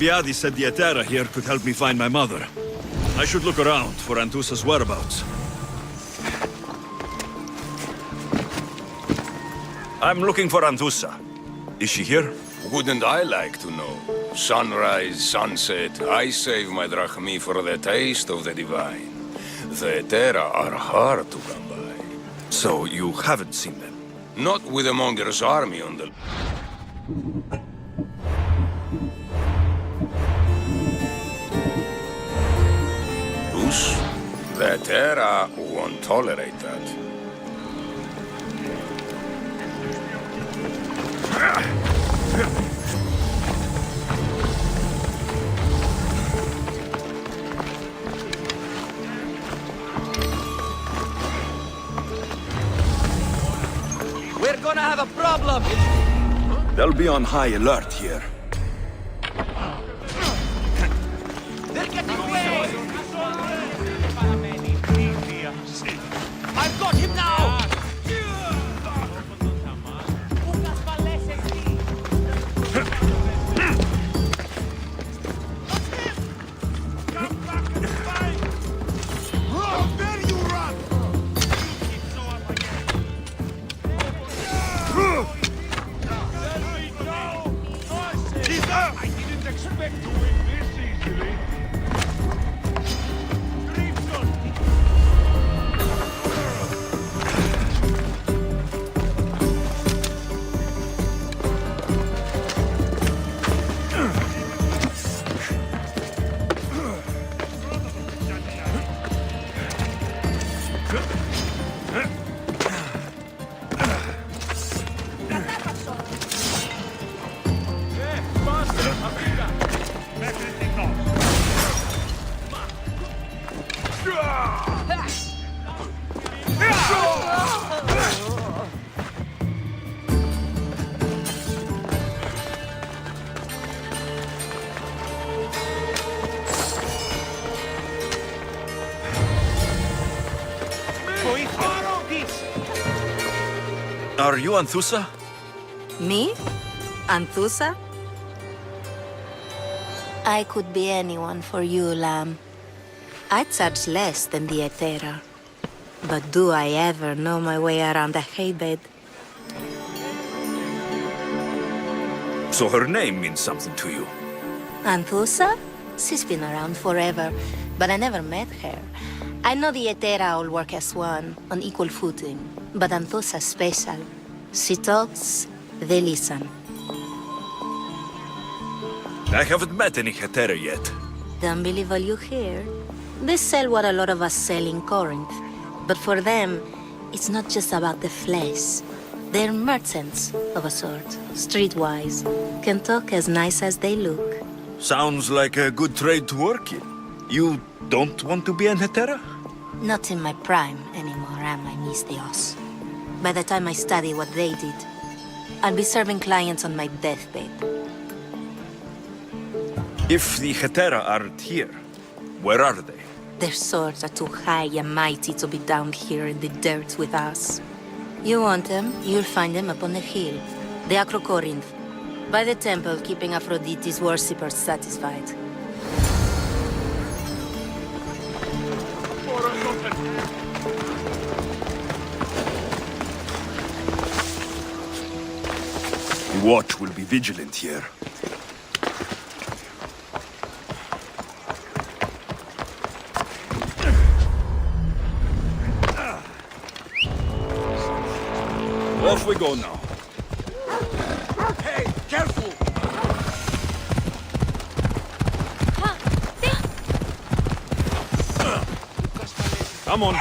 Alcibiades said the Etera here could help me find my mother. I should look around for Anthusa's whereabouts. I'm looking for Anthusa. Is she here? Wouldn't I like to know? Sunrise, sunset, I save my drachmi for the taste of the divine. The Etera are hard to come by. So you haven't seen them? Not with a monger's army on the... The Etera won't tolerate that. We're gonna have a problem! They'll be on high alert here. They're getting away! I've got him now! I didn't expect to win this easily. Are you Anthusa? Me? Anthusa? I could be anyone for you, Lamb. I charge less than the Etera. But do I ever know my way around a haybed? So her name means something to you? Anthusa? She's been around forever, but I never met her. I know the Etera all work as one, on equal footing. But Anthusa's special. She talks, they listen. I haven't met any Hetera yet. Don't believe all you hear. They sell what a lot of us sell in Corinth. But for them, it's not just about the flesh. They're merchants of a sort, streetwise. Can talk as nice as they look. Sounds like a good trade to work in. You don't want to be an Hetera? Not in my prime anymore, am I, Miss Dios? By the time I study what they did, I'll be serving clients on my deathbed. If the Hetera aren't here, where are they? Their swords are too high and mighty to be down here in the dirt with us. You want them, you'll find them up on the hill. The Acrocorinth. By the temple, keeping Aphrodite's worshippers satisfied. The watch will be vigilant here. Off we go now. Hey, careful! Come on.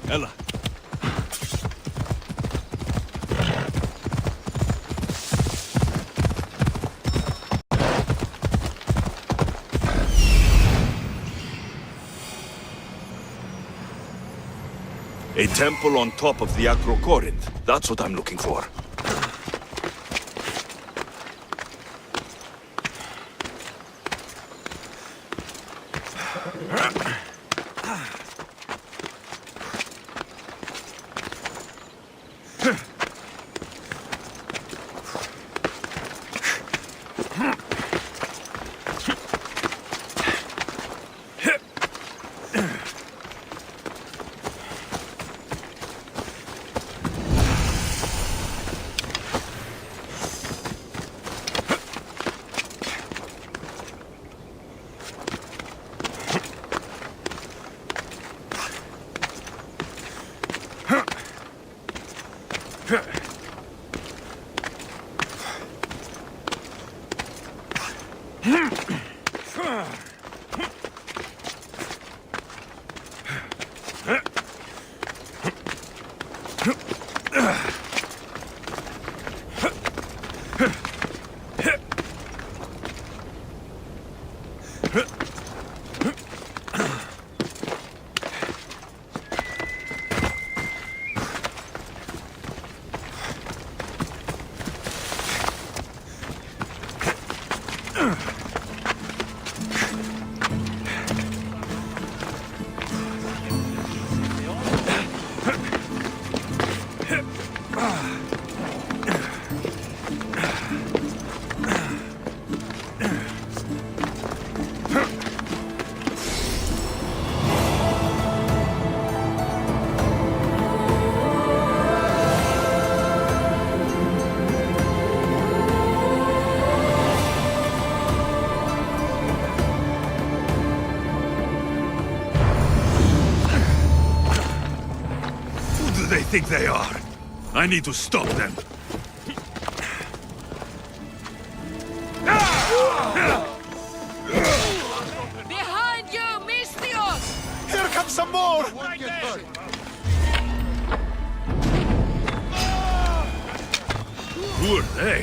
Ella. A temple on top of the Acro Corinth. That's what I'm looking for. They think they are. I need to stop them. Behind you, Mystios! Here comes some more! Who are they?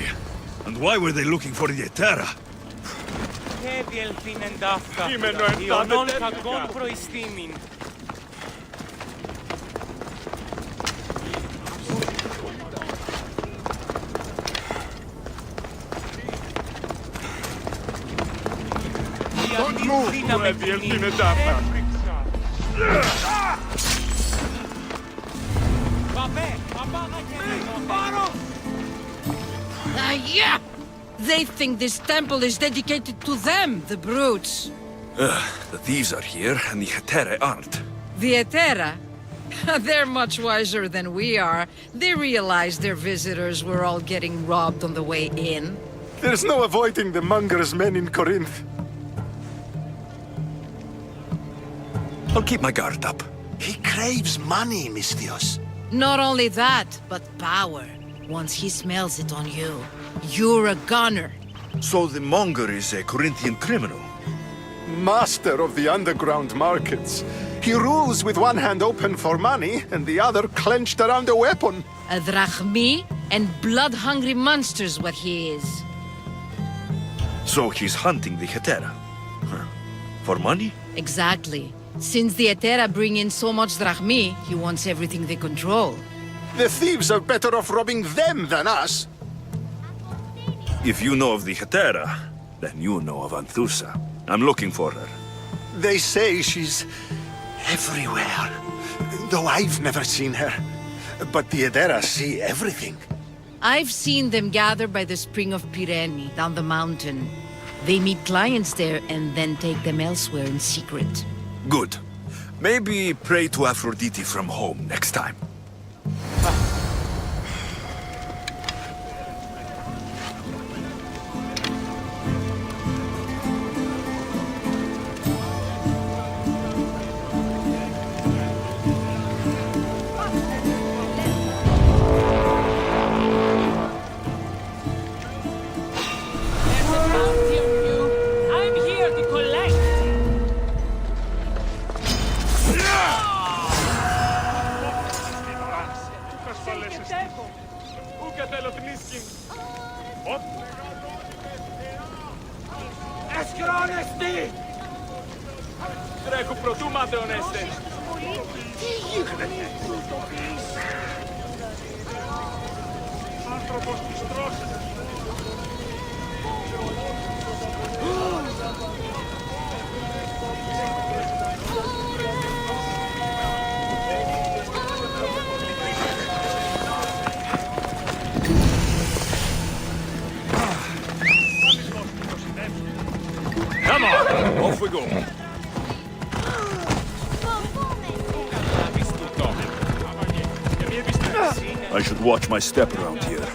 And why were they looking for the Etera? Και διελθύνεν ταύτα, Κείμενο ιονών εντάδεται. κακών προϊστήμην. Don't move! Ρε διελθύνε ταύτα. Παπέ, παπάγα και πάνω! Yeah! They think this temple is dedicated to them, the brutes. The thieves are here, and the Etera aren't. The Etera? They're much wiser than we are. They realized their visitors were all getting robbed on the way in. There's no avoiding the monger's men in Corinth. I'll keep my guard up. He craves money, Mystios. Not only that, but power. Once he smells it on you, you're a gunner. So the monger is a Corinthian criminal. Master of the underground markets. He rules with one hand open for money and the other clenched around a weapon. A drachmi and blood-hungry monster's what he is. So he's hunting the Etera. Huh. For money? Exactly. Since the Etera bring in so much drachmi, he wants everything they control. The thieves are better off robbing them than us. If you know of the Etera, then you know of Anthusa. I'm looking for her. They say she's everywhere, though I've never seen her. But the Edera see everything. I've seen them gather by the spring of Pirene, down the mountain. They meet clients there and then take them elsewhere in secret. Good. Maybe pray to Aphrodite from home next time. Αυτοί! Τρέχω προτού ματαιωνέστε! Άνθρωπος της τρώσης! Come on, off we go. I should watch my step around here.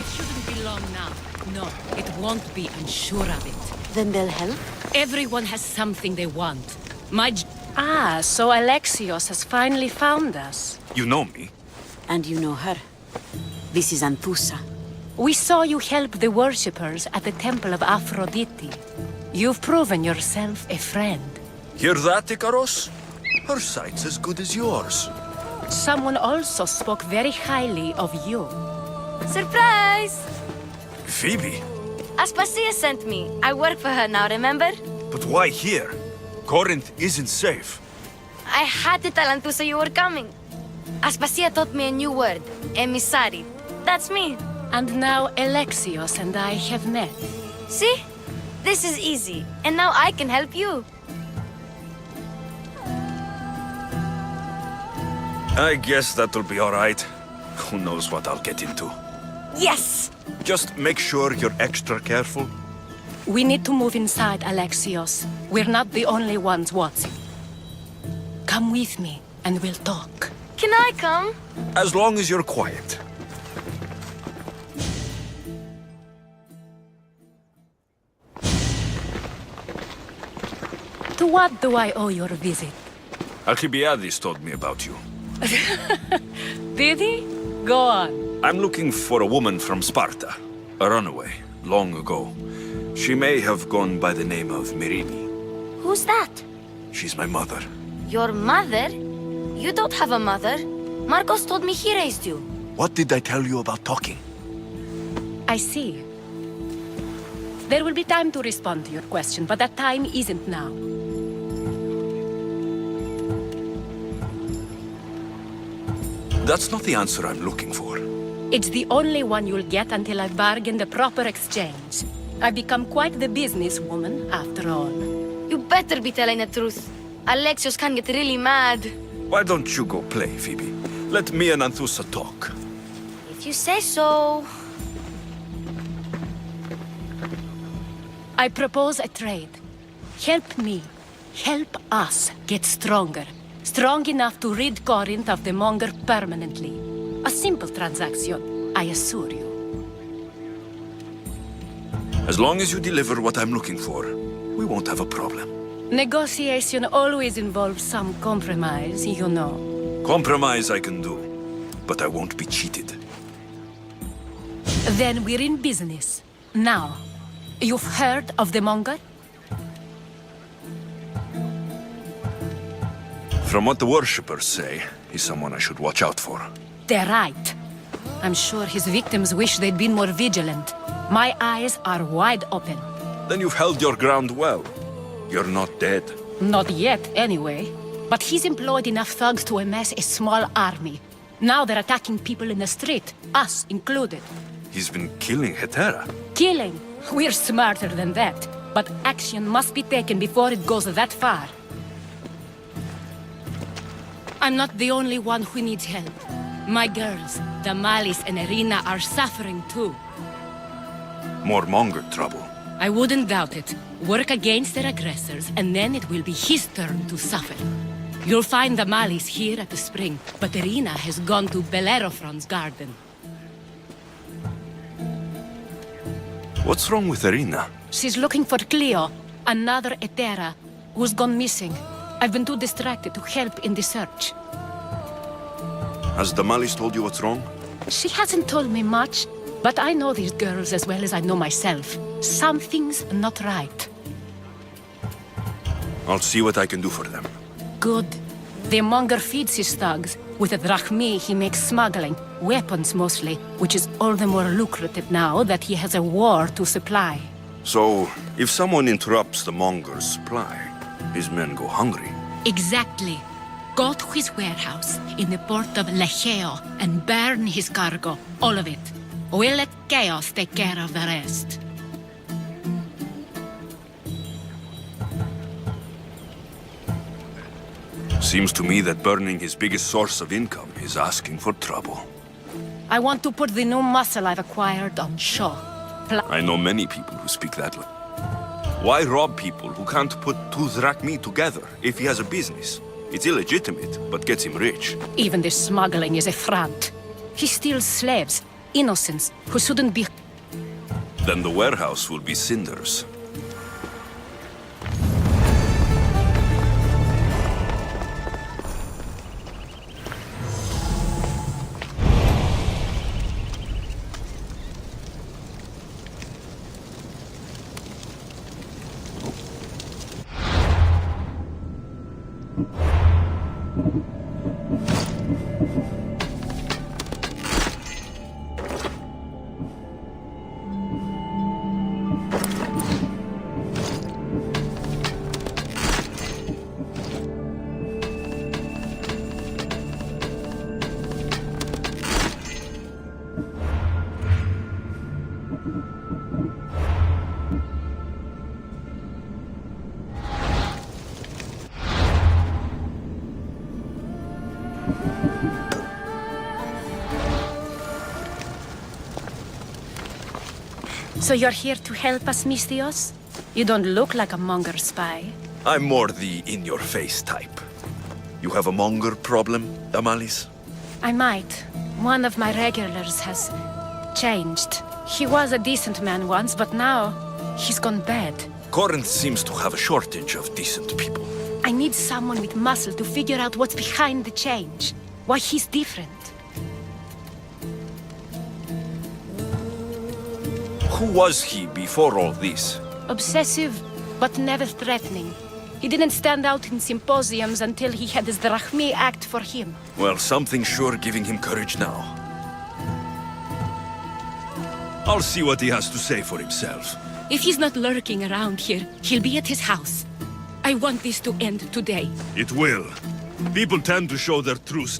It shouldn't be long now. No, it won't be, I'm sure of it. Then they'll help? Everyone has something they want. Ah, so Alexios has finally found us. You know me. And you know her. This is Anthusa. We saw you help the worshippers at the temple of Aphrodite. You've proven yourself a friend. Hear that, Ikaros? Her sight's as good as yours. Someone also spoke very highly of you. Surprise! Phoebe? Aspasia sent me. I work for her now, remember? But why here? Corinth isn't safe. I had to tell Anthusa you were coming. Aspasia taught me a new word, emissary. That's me. And now Alexios and I have met. See? This is easy. And now I can help you. I guess that'll be all right. Who knows what I'll get into. Yes! Just make sure you're extra careful. We need to move inside, Alexios. We're not the only ones watching. Come with me, and we'll talk. Can I come? As long as you're quiet. To what do I owe your visit? Alcibiades told me about you. Did he? Go on. I'm looking for a woman from Sparta. A runaway, long ago. She may have gone by the name of Myrine. Who's that? She's my mother. Your mother? You don't have a mother. Marcos told me he raised you. What did I tell you about talking? I see. There will be time to respond to your question, but that time isn't now. That's not the answer I'm looking for. It's the only one you'll get until I've bargained a proper exchange. I've become quite the businesswoman, after all. You better be telling the truth. Alexios can get really mad. Why don't you go play, Phoebe? Let me and Anthusa talk. If you say so. I propose a trade. Help me. Help us get stronger. Strong enough to rid Corinth of the Monger permanently. A simple transaction, I assure you. As long as you deliver what I'm looking for, we won't have a problem. Negotiation always involves some compromise, you know. Compromise I can do, but I won't be cheated. Then we're in business. Now, you've heard of the Monger? From what the worshippers say, he's someone I should watch out for. They're right. I'm sure his victims wish they'd been more vigilant. My eyes are wide open. Then you've held your ground well. You're not dead. Not yet, anyway. But he's employed enough thugs to amass a small army. Now they're attacking people in the street, us included. He's been killing Hetera. Killing? We're smarter than that. But action must be taken before it goes that far. I'm not the only one who needs help. My girls, Damalis and Irina, are suffering too. More Monger trouble. I wouldn't doubt it. Work against their aggressors, and then it will be his turn to suffer. You'll find Damalis here at the spring, but Irina has gone to Bellerophon's garden. What's wrong with Irina? She's looking for Cleo, another Hetera, who's gone missing. I've been too distracted to help in the search. Has Damalis told you what's wrong? She hasn't told me much, but I know these girls as well as I know myself. Something's not right. I'll see what I can do for them. Good. The Monger feeds his thugs. With the drachmi, he makes smuggling, weapons mostly, which is all the more lucrative now that he has a war to supply. So, if someone interrupts the monger's supply, his men go hungry. Exactly. Go to his warehouse in the port of Lecheo and burn his cargo, all of it. We'll let chaos take care of the rest. Seems to me that burning his biggest source of income is asking for trouble. I want to put the new muscle I've acquired on show. I know many people who speak that language. Why rob people who can't put two drachmi together if he has a business? It's illegitimate, but gets him rich. Even this smuggling is a front. He steals slaves, innocents, who shouldn't be... Then the warehouse will be cinders. So you're here to help us, Mistios? You don't look like a monger spy. I'm more the in-your-face type. You have a monger problem, Damalis? I might. One of my regulars has changed. He was a decent man once, but now he's gone bad. Corinth seems to have a shortage of decent people. I need someone with muscle to figure out what's behind the change. Why he's different. Who was he before all this? Obsessive, but never threatening. He didn't stand out in symposiums until he had his drachmi act for him. Well, something's sure giving him courage now. I'll see what he has to say for himself. If he's not lurking around here, he'll be at his house. I want this to end today. It will. People tend to show their truth.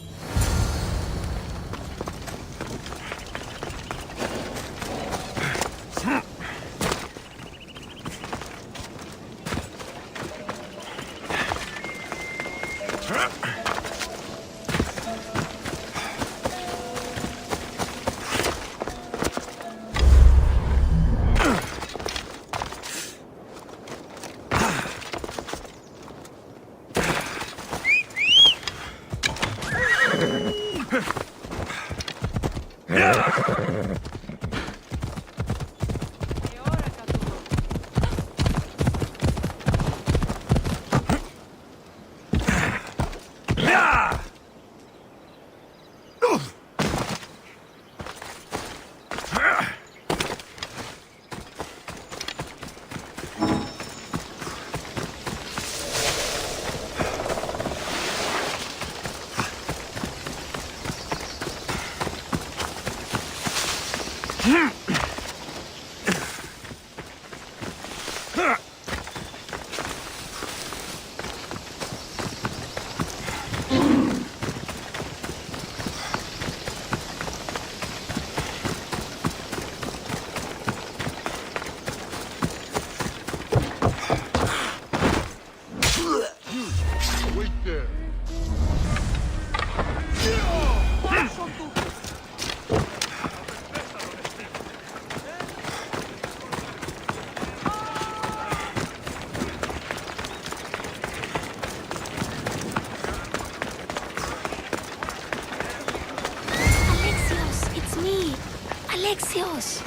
Alexios!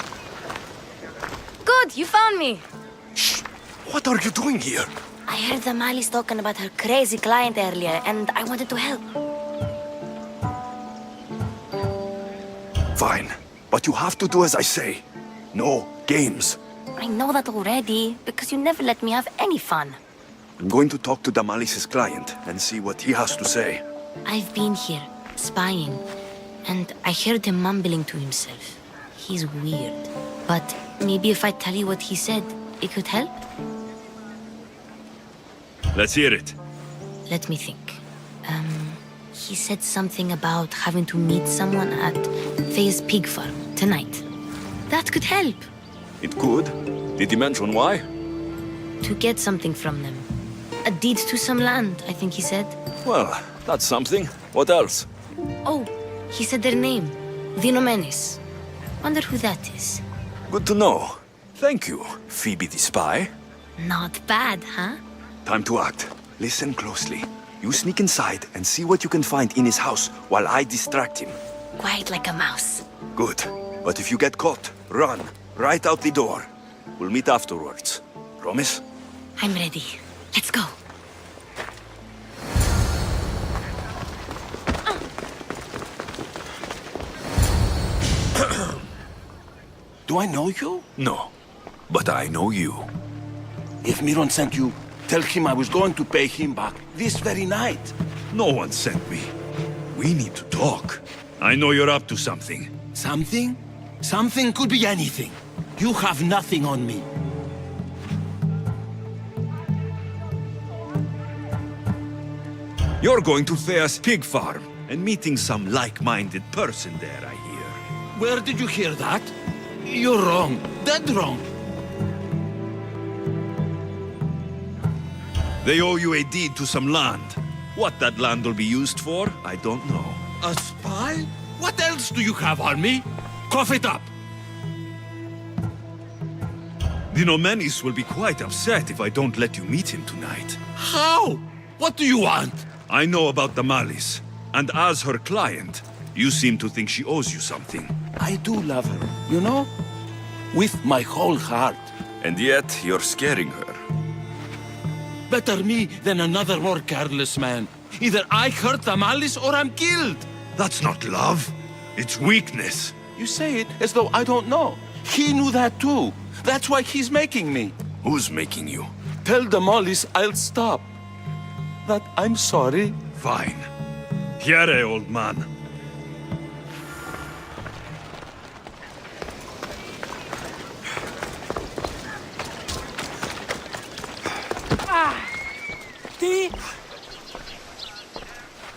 Good, you found me! Shh! What are you doing here? I heard Damalis talking about her crazy client earlier, and I wanted to help. Fine, but you have to do as I say. No games. I know that already, because you never let me have any fun. I'm going to talk to Damalis' client and see what he has to say. I've been here. spying. And I heard him mumbling to himself. He's weird. But maybe if I tell you what he said, it could help? Let's hear it. Let me think. He said something about having to meet someone at Faye's pig farm tonight. That could help. It could. Did he mention why? To get something from them. A deed to some land, I think he said. Well, that's something. What else? Oh, he said their name. The Nomenis. Wonder who that is. Good to know. Thank you, Phoebe the spy. Not bad, huh? Time to act. Listen closely. You sneak inside and see what you can find in his house while I distract him. Quiet like a mouse. Good. But if you get caught, run. Right out the door. We'll meet afterwards. Promise? I'm ready. Let's go. Do I know you? No. But I know you. If Miron sent you, tell him I was going to pay him back this very night. No one sent me. We need to talk. I know you're up to something. Something? Something could be anything. You have nothing on me. You're going to Thea's pig farm and meeting some like-minded person there, I hear. Where did you hear that? You're wrong. Dead wrong. They owe you a deed to some land. What that land will be used for, I don't know. A spy? What else do you have on me? Cough it up. The Nomenis will be quite upset if I don't let you meet him tonight. How? What do you want? I know about the Malice, and as her client, you seem to think she owes you something. I do love her, you know? With my whole heart. And yet, you're scaring her. Better me than another more careless man. Either I hurt the Malice or I'm killed. That's not love. It's weakness. You say it as though I don't know. He knew that too. That's why he's making me. Who's making you? Tell the Malice I'll stop. That I'm sorry. Fine. Here, old man.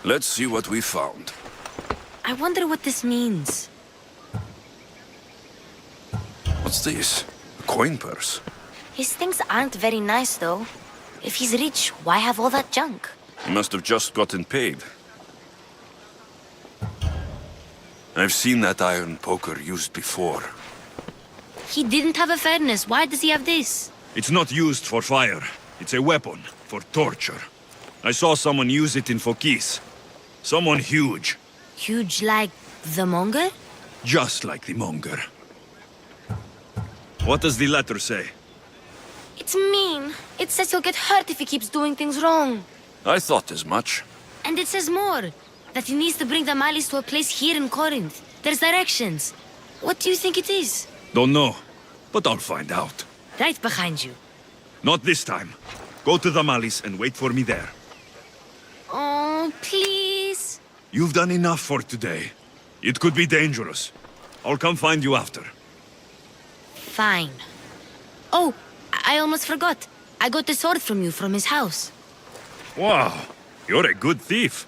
Let's see what we found. I wonder what this means. What's this? A coin purse? His things aren't very nice, though. If he's rich, why have all that junk? He must have just gotten paid. I've seen that iron poker used before. He didn't have a furnace. Why does he have this? It's not used for fire. It's a weapon for torture. I saw someone use it in Fokis. Someone huge. Huge like the monger? Just like the monger. What does the letter say? It's mean. It says he'll get hurt if he keeps doing things wrong. I thought as much. And it says more. That he needs to bring the Malice to a place here in Corinth. There's directions. What do you think it is? Don't know, but I'll find out. Right behind you. Not this time. Go to the Malice and wait for me there. Oh, please. You've done enough for today. It could be dangerous. I'll come find you after. Fine. Oh, I almost forgot. I got the sword from you from his house. Wow, you're a good thief.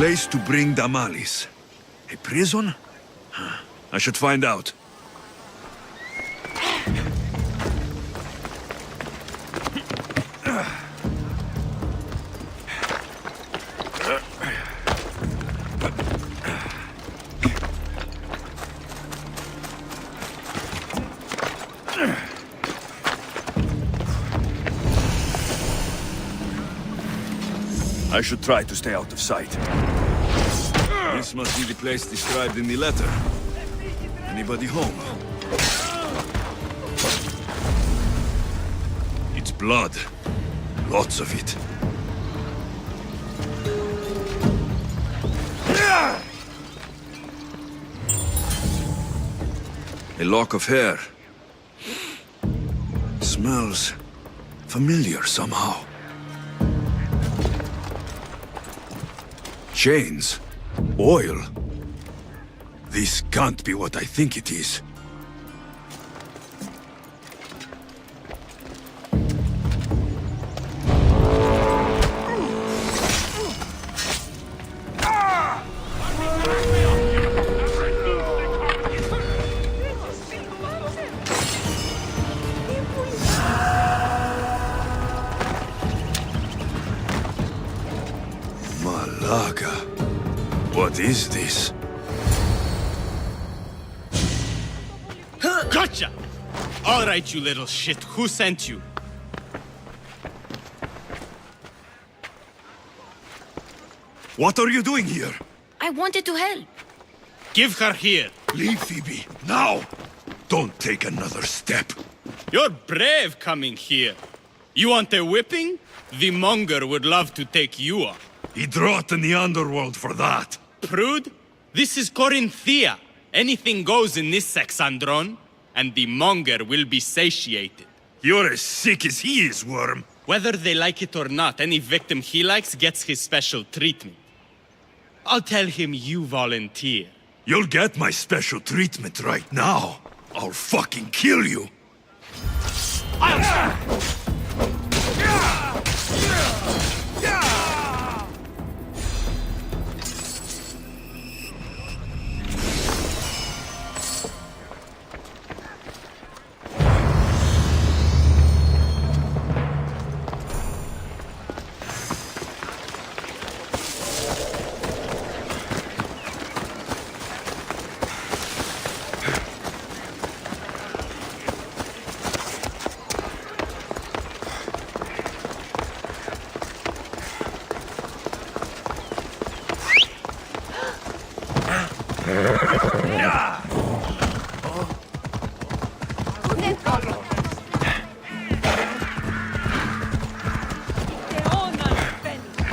place to bring Damalis. A prison? I should find out. I should try to stay out of sight. This must be the place described in the letter. Anybody home? It's blood. Lots of it. A lock of hair. Smells familiar somehow. Chains? Oil? This can't be what I think it is. Malaga. What is this? Gotcha! All right, you little shit. Who sent you? What are you doing here? I wanted to help. Give her here. Leave, Phoebe, now! Don't take another step. You're brave coming here. You want a whipping? The monger would love to take you on. He'd rot in the underworld for that. Prude, this is Corinthia. Anything goes in this Sexandron, and the monger will be satiated. You're as sick as he is, Worm. Whether they like it or not, any victim he likes gets his special treatment. I'll tell him you volunteer. You'll get my special treatment right now. I'll fucking kill you.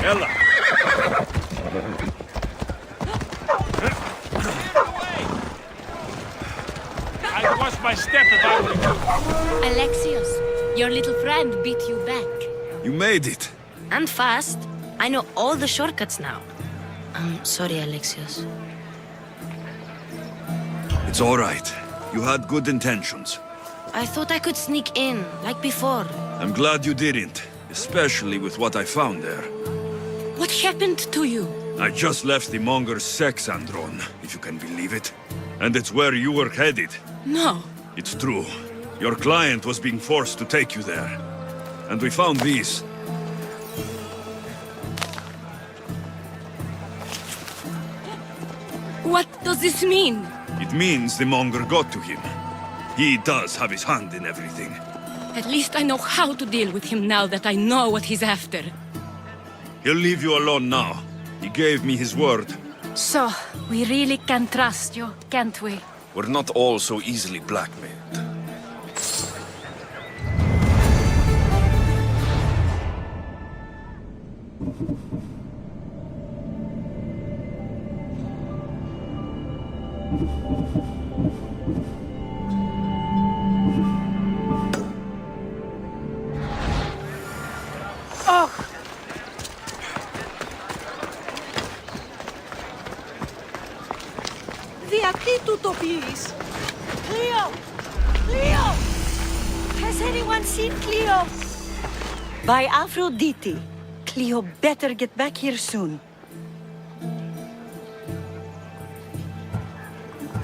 Ella! I'd watch my step if I were you. Alexios, your little friend beat you back. You made it. And fast. I know all the shortcuts now. I'm sorry, Alexios. It's all right. You had good intentions. I thought I could sneak in, like before. I'm glad you didn't, especially with what I found there. What happened to you? I just left the monger's Sexandron, if you can believe it. And it's where you were headed. No. It's true. Your client was being forced to take you there. And we found these. What does this mean? It means the monger got to him. He does have his hand in everything. At least I know how to deal with him now that I know what he's after. He'll leave you alone now. He gave me his word. So, we really can trust you, can't we? We're not all so easily blackmailed. Γιατί τούτο please? Cleo! Cleo! Has anyone seen Cleo? By Aphrodite. Cleo better get back here soon.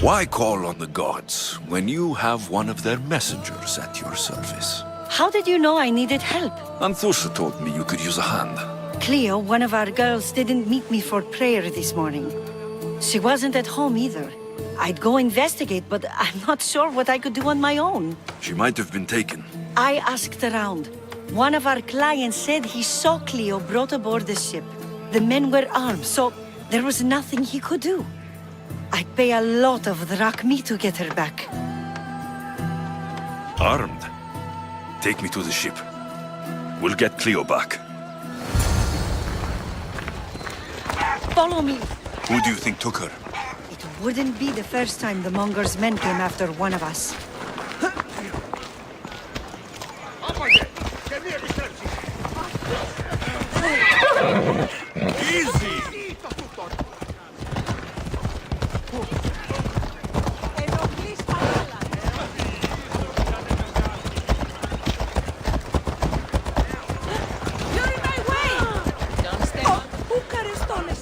Why call on the gods when you have one of their messengers at your service? How did you know I needed help? Anthusa told me you could use a hand. Cleo, one of our girls, didn't meet me for prayer this morning. She wasn't at home either. I'd go investigate, but I'm not sure what I could do on my own. She might have been taken. I asked around. One of our clients said he saw Cleo brought aboard the ship. The men were armed, so there was nothing he could do. I'd pay a lot of drachmi to get her back. Armed? Take me to the ship. We'll get Cleo back. Follow me. Who do you think took her? It wouldn't be the first time the Monger's men came after one of us.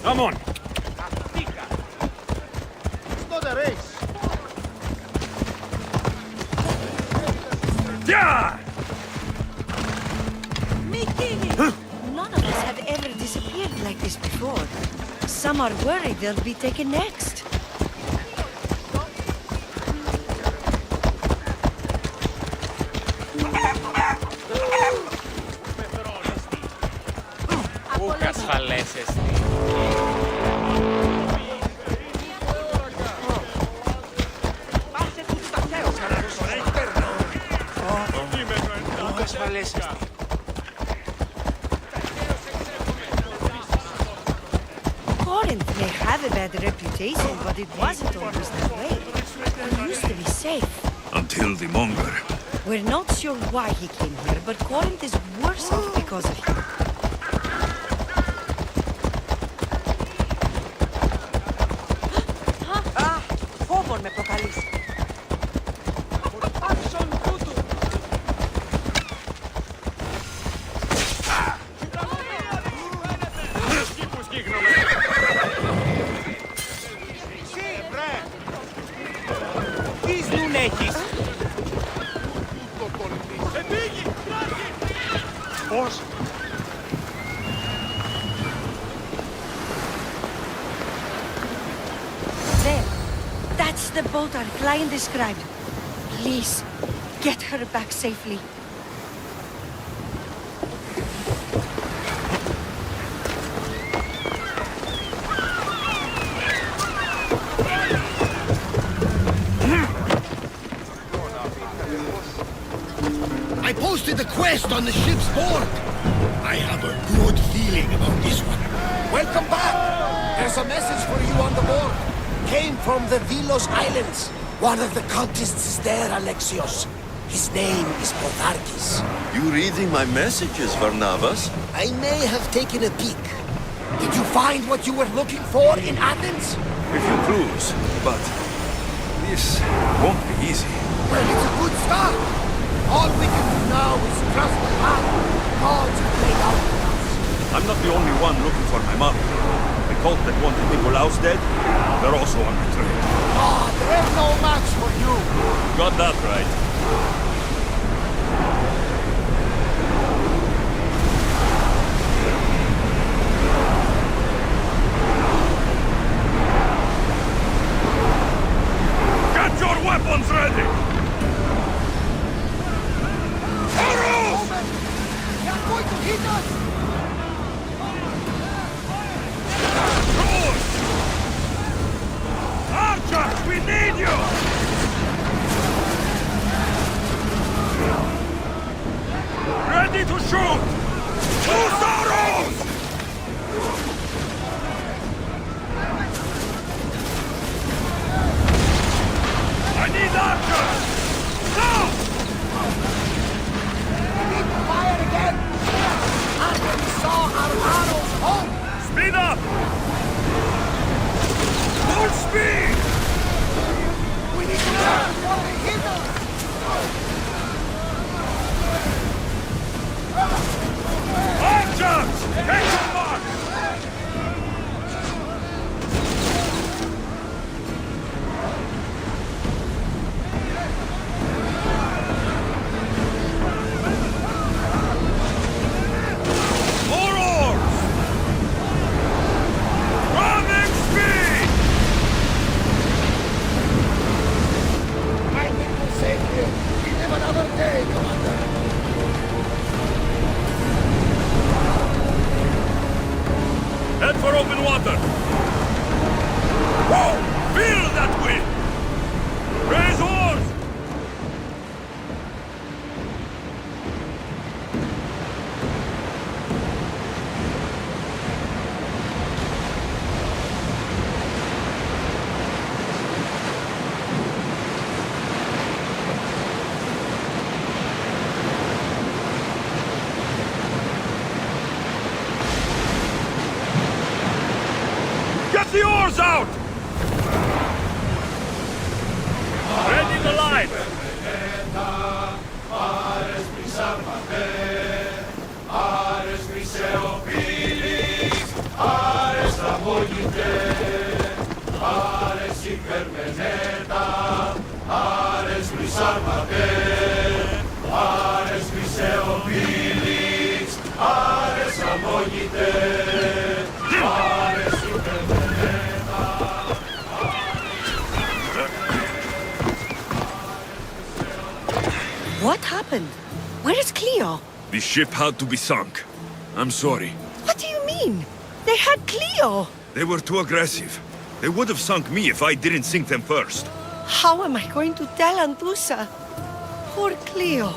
Come on! It's not a race! Yeah! None of us have ever disappeared like this before. Some are worried they'll be taken next. Corinth may have a bad reputation, but it wasn't always that way. We used to be safe. Until the Monger. We're not sure why he came here, but Corinth is worse off because of him. Φόβον με προκαλείς. Πώς? There. That's the boat our client described. Please, get her back safely. I posted the quest on the ship's board. I have a good feeling about this one. Welcome back! There's a message for you on the board. Came from the Vilos Islands. One of the cultists is there, Alexios. His name is Potharkis. You reading my messages, Varnavas? I may have taken a peek. Did you find what you were looking for in Athens? A few clues, but this won't be easy. Well, it's a good start. All we can do now is trust the path gods have laid out for us. I'm not the only one looking for my mother. The cult that wanted Nikolaus dead, they're also on the trail. Ah, they're no match for you. Got that right. Get your weapons ready! Arrows! They're going to hit us! Archers, we need you! Ready to shoot! Choose arrows! I need archers! Now! We need to fire again! And we saw our arrows home! Speed up! Full speed! We need to learn before they hit us! Archers! Feel that wind! Raise oars! Get the oars out! Ready the line! What happened? Where is Cleo? The ship had to be sunk. I'm sorry. What do you mean? They had Cleo! They were too aggressive. They would have sunk me if I didn't sink them first. How am I going to tell Antusa? Poor Cleo.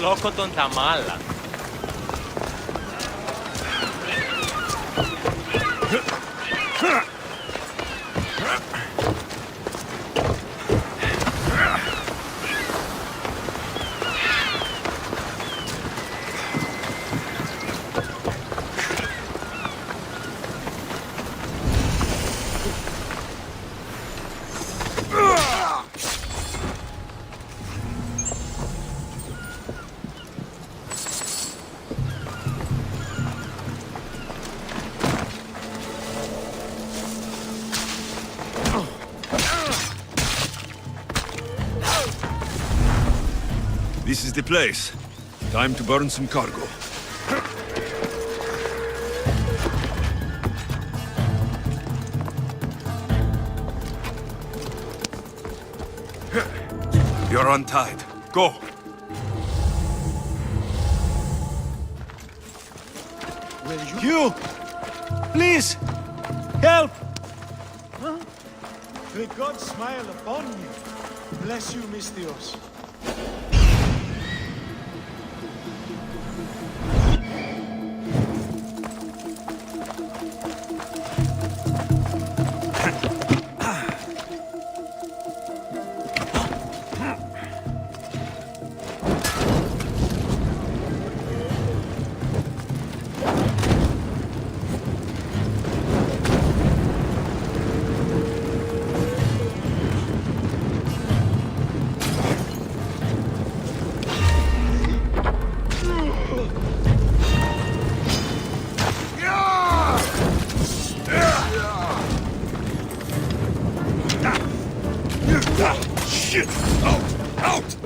Loco τον τα μάλα. This is the place. Time to burn some cargo. You're untied. Go. You! Please! Help! Huh? May God smile upon you. Bless you, Mistios. Shit! Out! Out!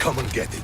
come and get it.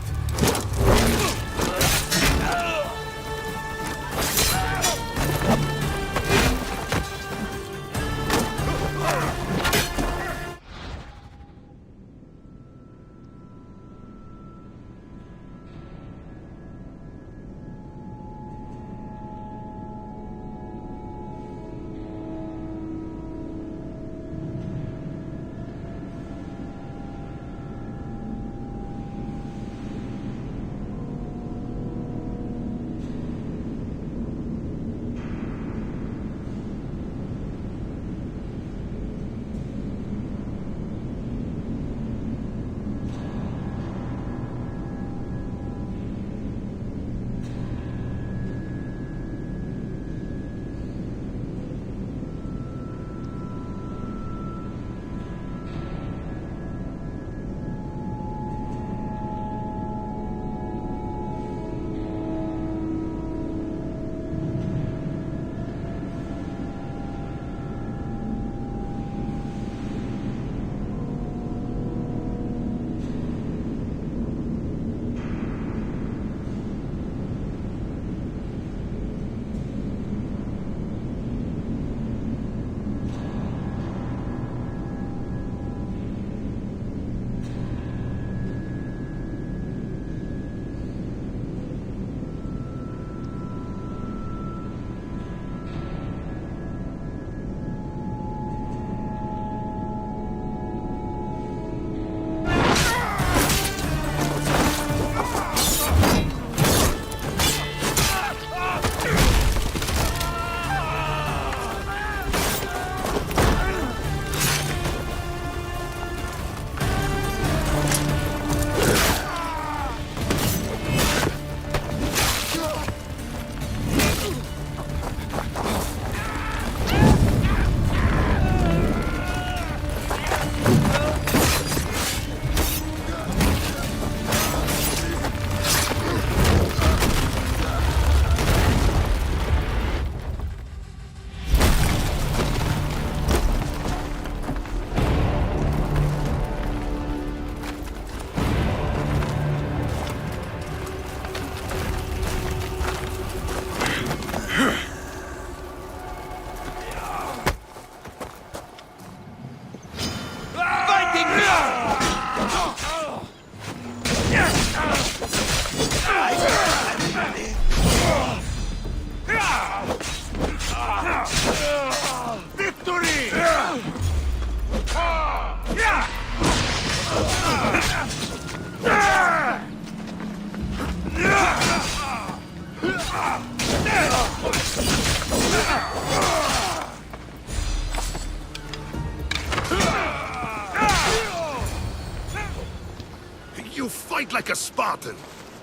You fight like a Spartan.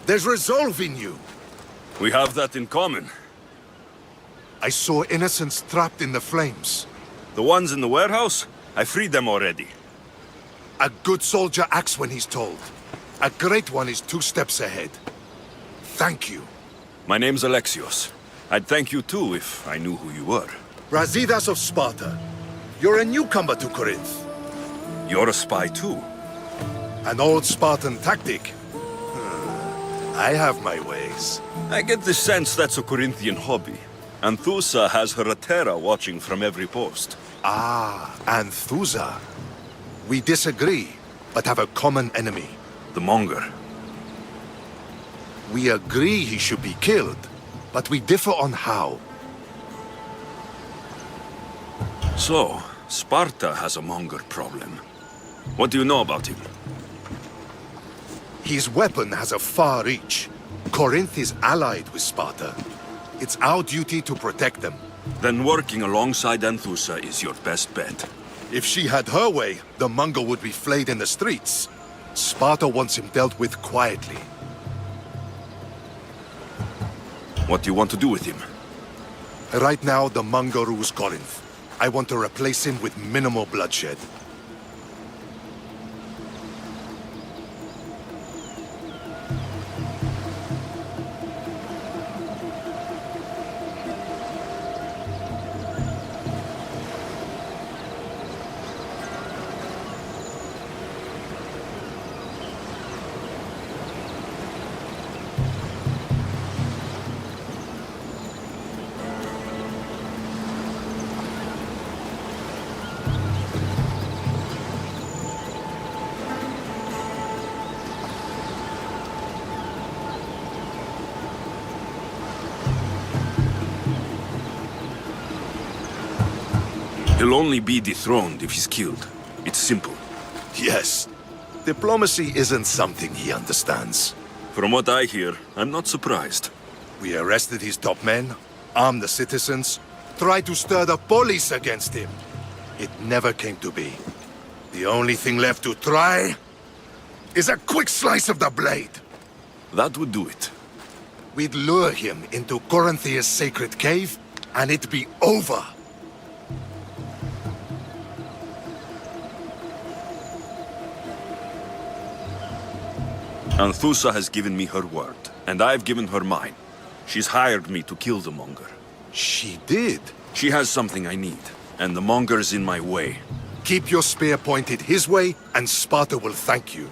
There's resolve in you. We have that in common. I saw innocents trapped in the flames. The ones in the warehouse? I freed them already. A good soldier acts when he's told. A great one is 2 steps ahead. Thank you. My name's Alexios. I'd thank you too if I knew who you were. Brasidas of Sparta. You're a newcomer to Corinth. You're a spy too. An old Spartan tactic. I have my ways. I get the sense that's a Corinthian hobby. Anthusa has her Atera watching from every post. Ah, Anthusa. We disagree, but have a common enemy. The Monger. We agree he should be killed, but we differ on how. So, Sparta has a Monger problem. What do you know about him? His weapon has a far reach. Corinth is allied with Sparta. It's our duty to protect them. Then working alongside Anthusa is your best bet. If she had her way, the Mongol would be flayed in the streets. Sparta wants him dealt with quietly. What do you want to do with him? Right now, the Mongol rules Corinth. I want to replace him with minimal bloodshed. He'll only be dethroned if he's killed. It's simple. Yes. Diplomacy isn't something he understands. From what I hear, I'm not surprised. We arrested his top men, armed the citizens, tried to stir the police against him. It never came to be. The only thing left to try is a quick slice of the blade. That would do it. We'd lure him into Corinthia's sacred cave, and it'd be over. Anthusa has given me her word, and I've given her mine. She's hired me to kill the Monger. She did? She has something I need, and the Monger's in my way. Keep your spear pointed his way, and Sparta will thank you.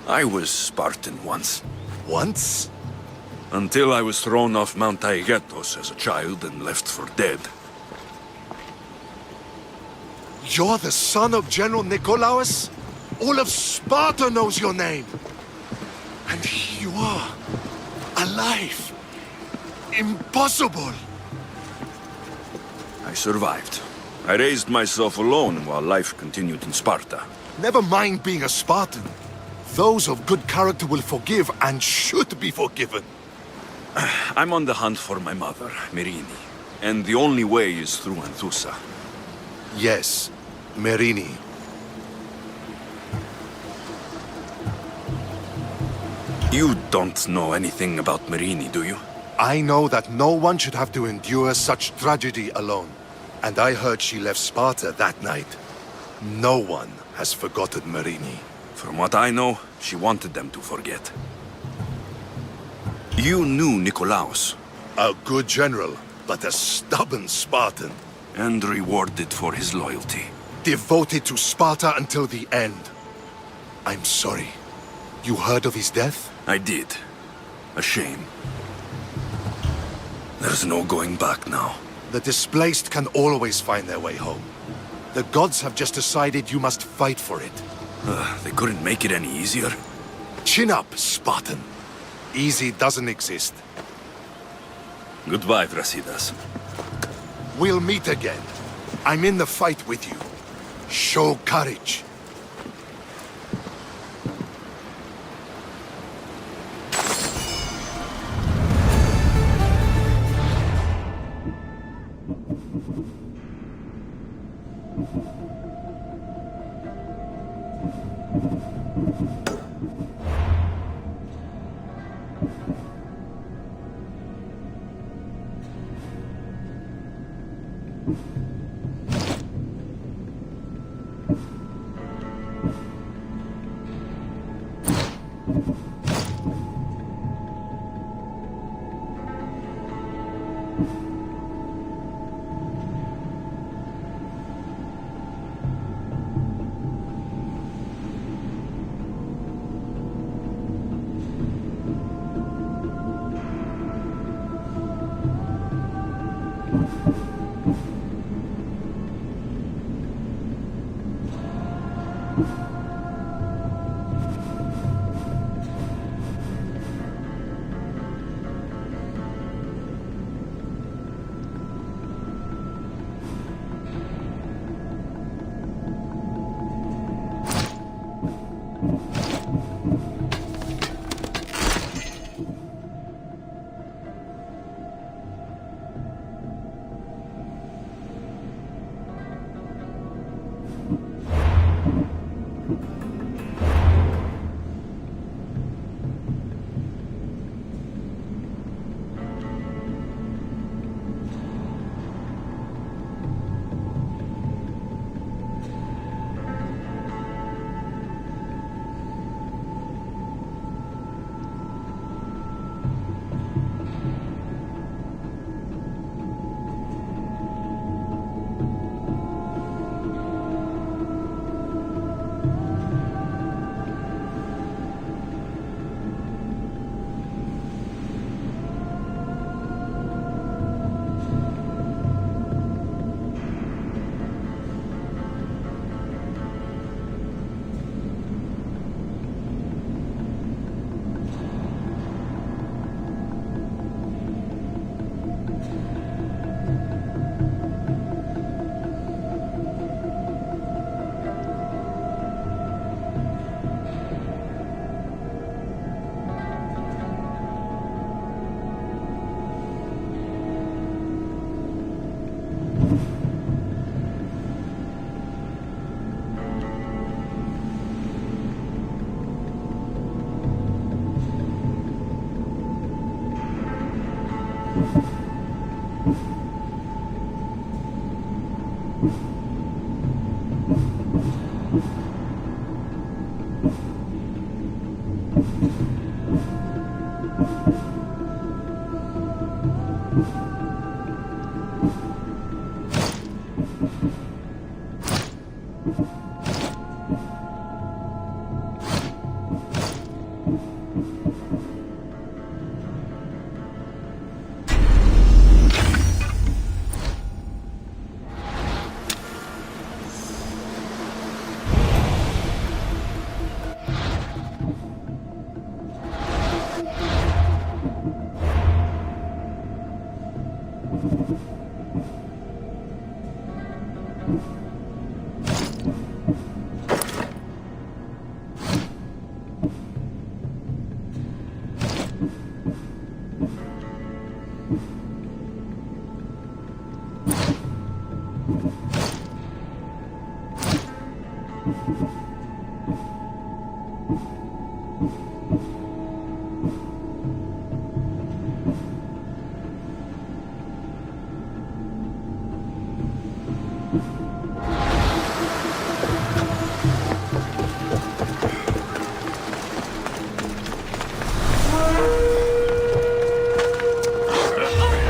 I was Spartan once. Once? Until I was thrown off Mount Taygetos as a child and left for dead. You're the son of General Nikolaos? All of Sparta knows your name. And here you are, alive. Impossible. I survived. I raised myself alone while life continued in Sparta. Never mind being a Spartan. Those of good character will forgive and should be forgiven. I'm on the hunt for my mother, Merini. And the only way is through Anthusa. Yes, Merini. You don't know anything about Merini, do you? I know that no one should have to endure such tragedy alone. And I heard she left Sparta that night. No one has forgotten Merini. From what I know, she wanted them to forget. You knew Nikolaos. A good general, but a stubborn Spartan. And rewarded for his loyalty. Devoted to Sparta until the end. I'm sorry. You heard of his death? I did. A shame. There's no going back now. The displaced can always find their way home. The gods have just decided you must fight for it. They couldn't make it any easier. Chin up, Spartan. Easy doesn't exist. Goodbye, Brasidas. We'll meet again. I'm in the fight with you. Show courage.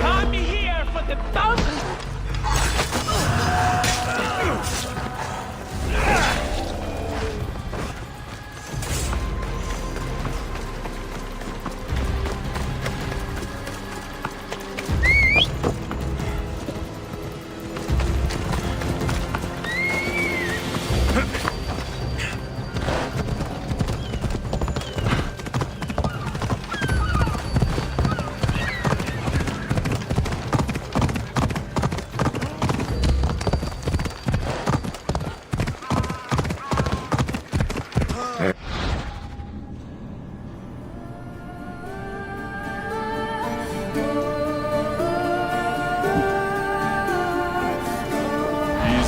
I'm here for the bounty!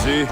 Easy.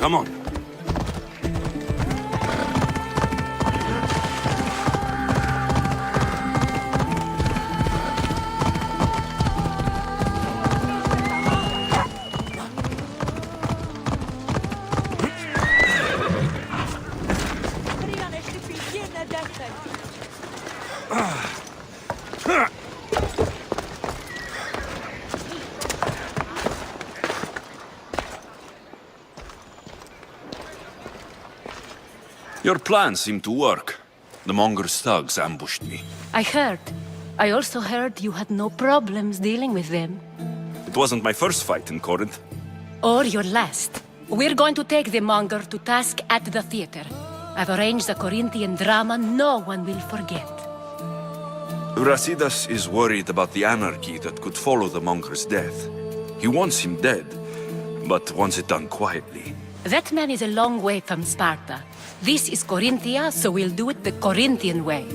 Come on. Your plan seemed to work. The Monger's thugs ambushed me. I heard. I also heard you had no problems dealing with them. It wasn't my first fight in Corinth. Or your last. We're going to take the Monger to task at the theater. I've arranged a Corinthian drama no one will forget. Brasidas is worried about the anarchy that could follow the Monger's death. He wants him dead, but wants it done quietly. That man is a long way from Sparta. This is Corinthia, so we'll do it the Corinthian way.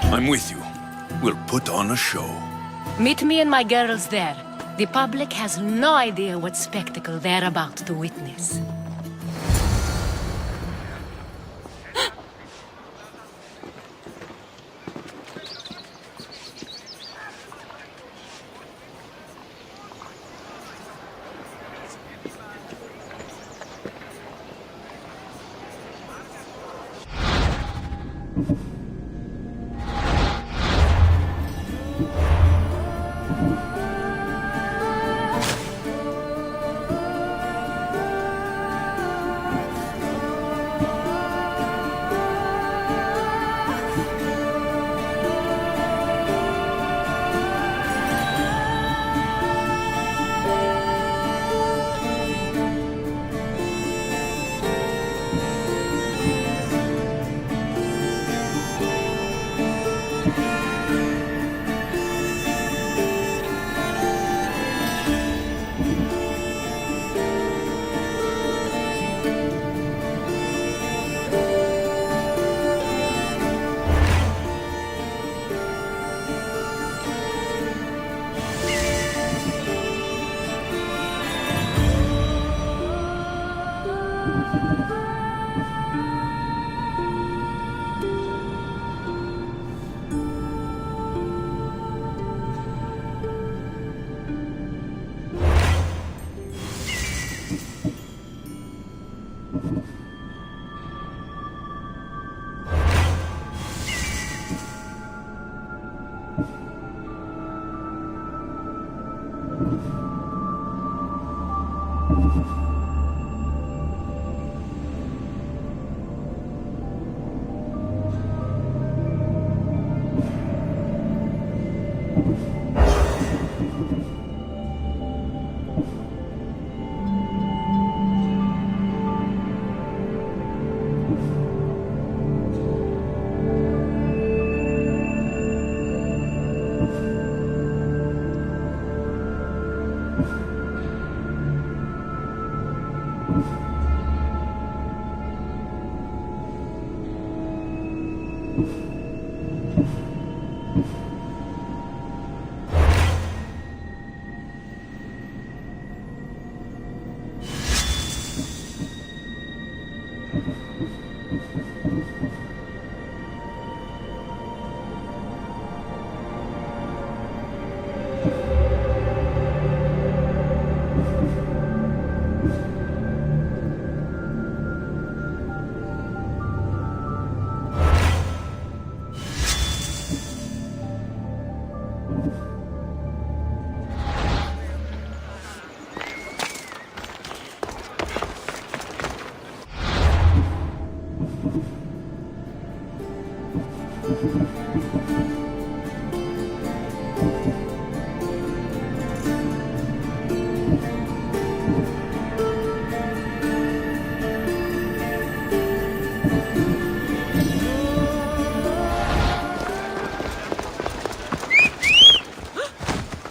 I'm with you. We'll put on a show. Meet me and my girls there. The public has no idea what spectacle they're about to witness.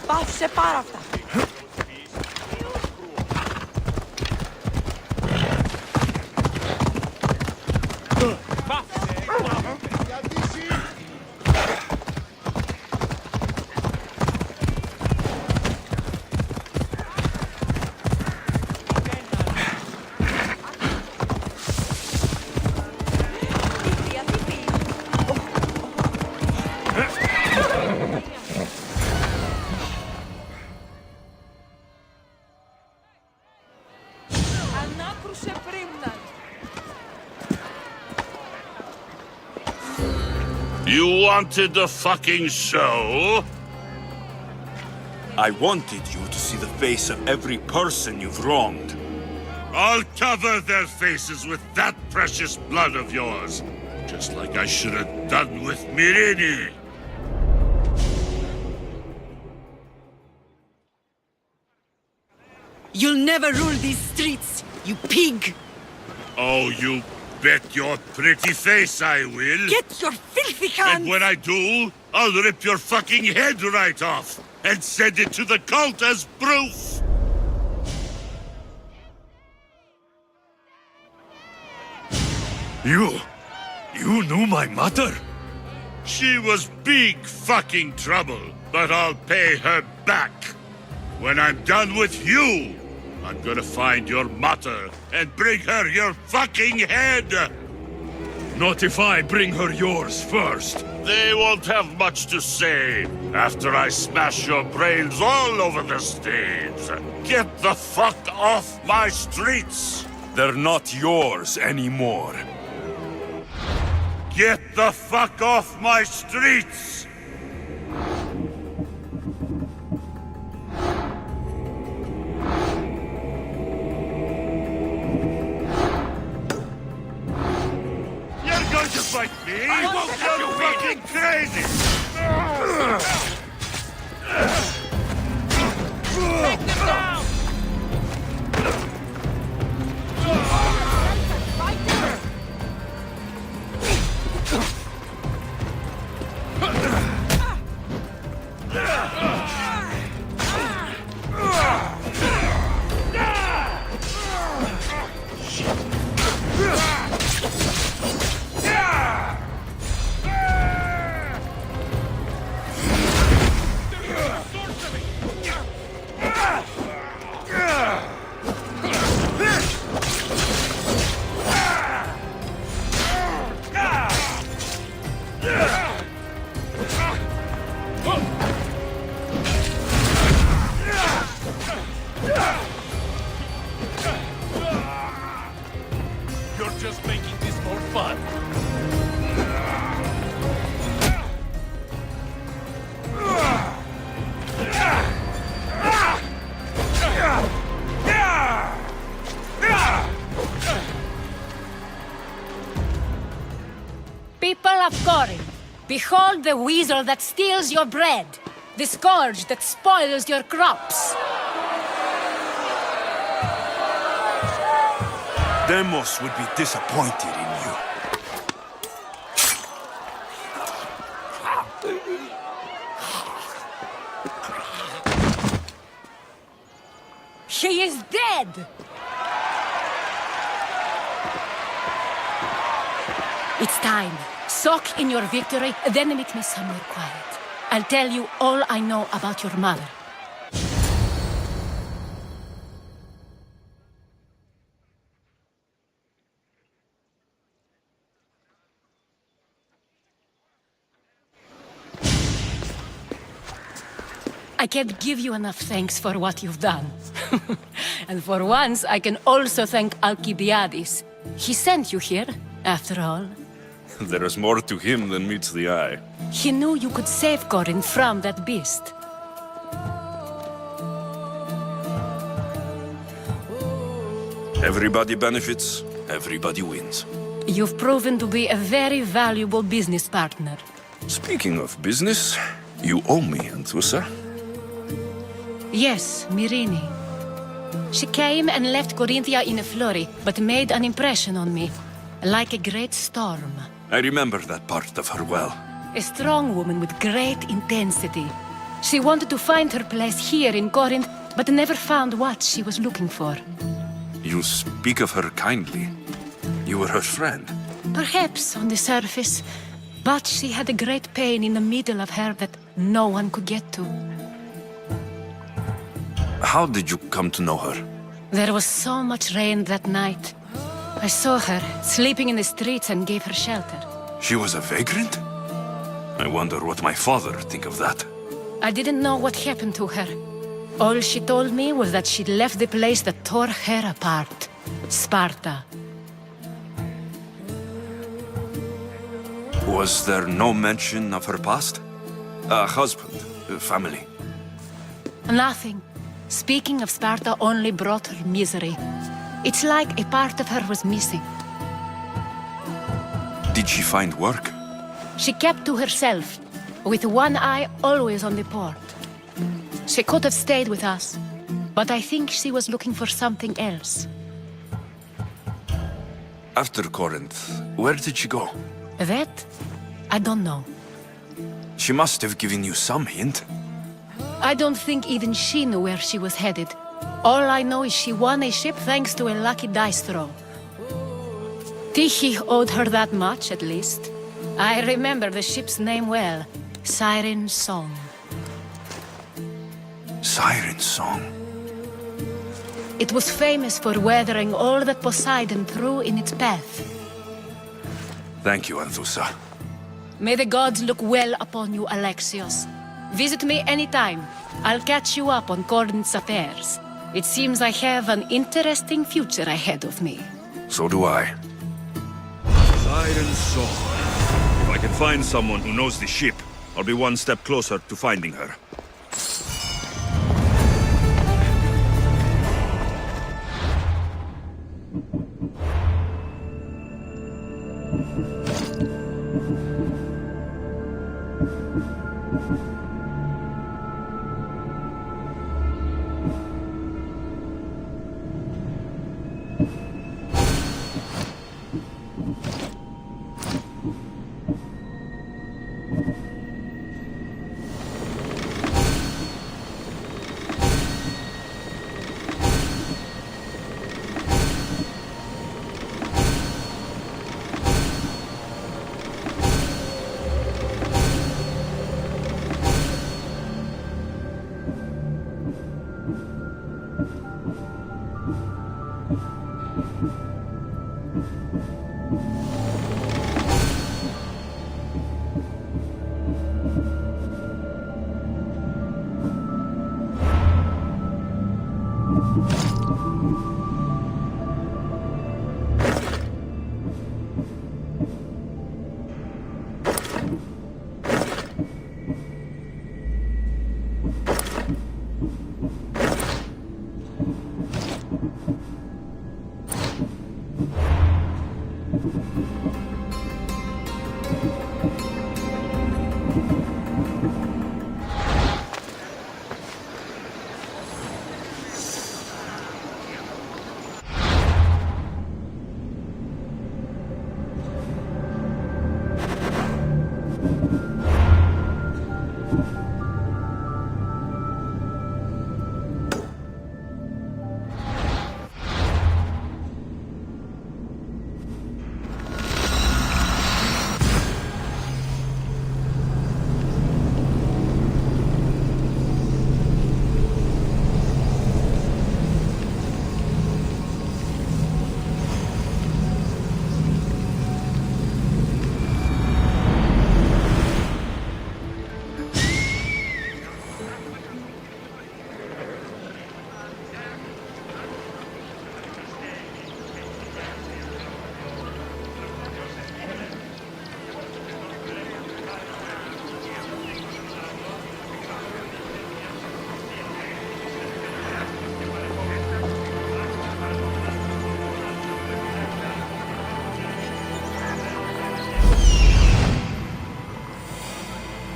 Πάψε πάρα αυτά. You wanted the fucking show? I wanted you to see the face of every person you've wronged. I'll cover their faces with that precious blood of yours. Just like I should have done with Mirini. You'll never rule these streets, you pig! Oh, you bet your pretty face I will. Get your filthy hands! And when I do, I'll rip your fucking head right off and send it to the cult as proof. You knew my mother? She was big fucking trouble, but I'll pay her back. When I'm done with you, I'm gonna find your mother and bring her your fucking head! Not if I bring her yours first. They won't have much to say after I smash your brains all over the stage. Get the fuck off my streets! They're not yours anymore. Get the fuck off my streets! You're going to fight me? I won't have you fucking crazy! Take them down! You're just making this more fun. People of Corinth, behold the weasel that steals your bread, the scourge that spoils your crops. Demos would be disappointed in you. He is dead! It's time. Soak in your victory, then meet me somewhere quiet. I'll tell you all I know about your mother. I can't give you enough thanks for what you've done. And for once, I can also thank Alcibiades. He sent you here, after all. There is more to him than meets the eye. He knew you could save Corinth from that beast. Everybody benefits, everybody wins. You've proven to be a very valuable business partner. Speaking of business, you owe me, Anthusa. Yes, Mirini. She came and left Corinthia in a flurry, but made an impression on me, like a great storm. I remember that part of her well. A strong woman with great intensity. She wanted to find her place here in Corinth, but never found what she was looking for. You speak of her kindly. You were her friend. Perhaps on the surface, but she had a great pain in the middle of her that no one could get to. How did you come to know her? There was so much rain that night. I saw her, sleeping in the streets, and gave her shelter. She was a vagrant? I wonder what my father think of that. I didn't know what happened to her. All she told me was that she'd left the place that tore her apart. Sparta. Was there no mention of her past? A husband, family? Nothing. Speaking of Sparta only brought her misery. It's like a part of her was missing. Did she find work? She kept to herself, with one eye always on the port. She could have stayed with us, but I think she was looking for something else. After Corinth, where did she go? That? I don't know. She must have given you some hint. I don't think even she knew where she was headed. All I know is she won a ship thanks to a lucky dice throw. Tyche owed her that much, at least. I remember the ship's name well. Siren Song. Siren Song? It was famous for weathering all that Poseidon threw in its path. Thank you, Anthusa. May the gods look well upon you, Alexios. Visit me anytime. I'll catch you up on Corinth's affairs. It seems I have an interesting future ahead of me. So do I. Siren Song. If I can find someone who knows the ship, I'll be one step closer to finding her.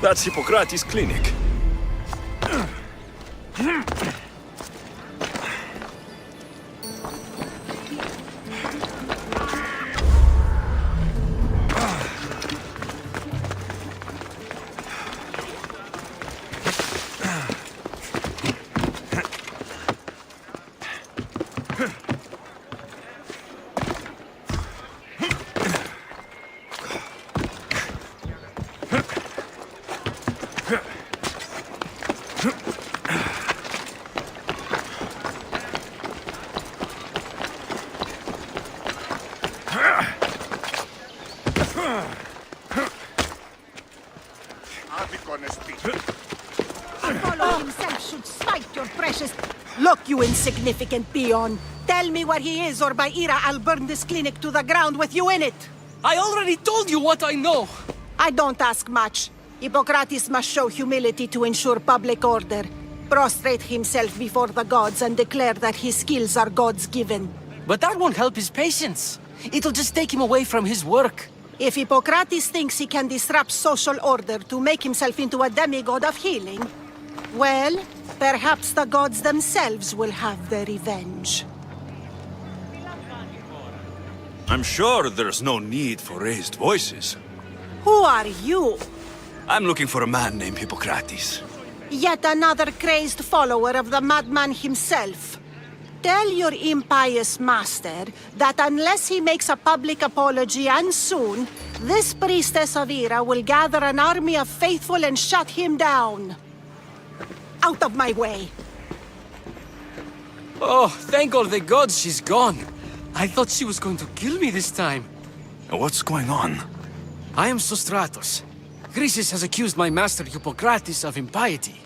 That's Hippocrates' clinic. Apollo himself should smite your precious... Look, you insignificant peon. Tell me where he is, or by Ira, I'll burn this clinic to the ground with you in it. I already told you what I know. I don't ask much. Hippocrates must show humility to ensure public order. Prostrate himself before the gods and declare that his skills are gods given. But that won't help his patients. It'll just take him away from his work. If Hippocrates thinks he can disrupt social order to make himself into a demigod of healing, well, perhaps the gods themselves will have their revenge. I'm sure there's no need for raised voices. Who are you? I'm looking for a man named Hippocrates. Yet another crazed follower of the madman himself. Tell your impious master that unless he makes a public apology and soon, this priestess of Ira will gather an army of faithful and shut him down. Out of my way! Oh, thank all the gods she's gone. I thought she was going to kill me this time. What's going on? I am Sostratos. Chrysis has accused my master Hippocrates of impiety.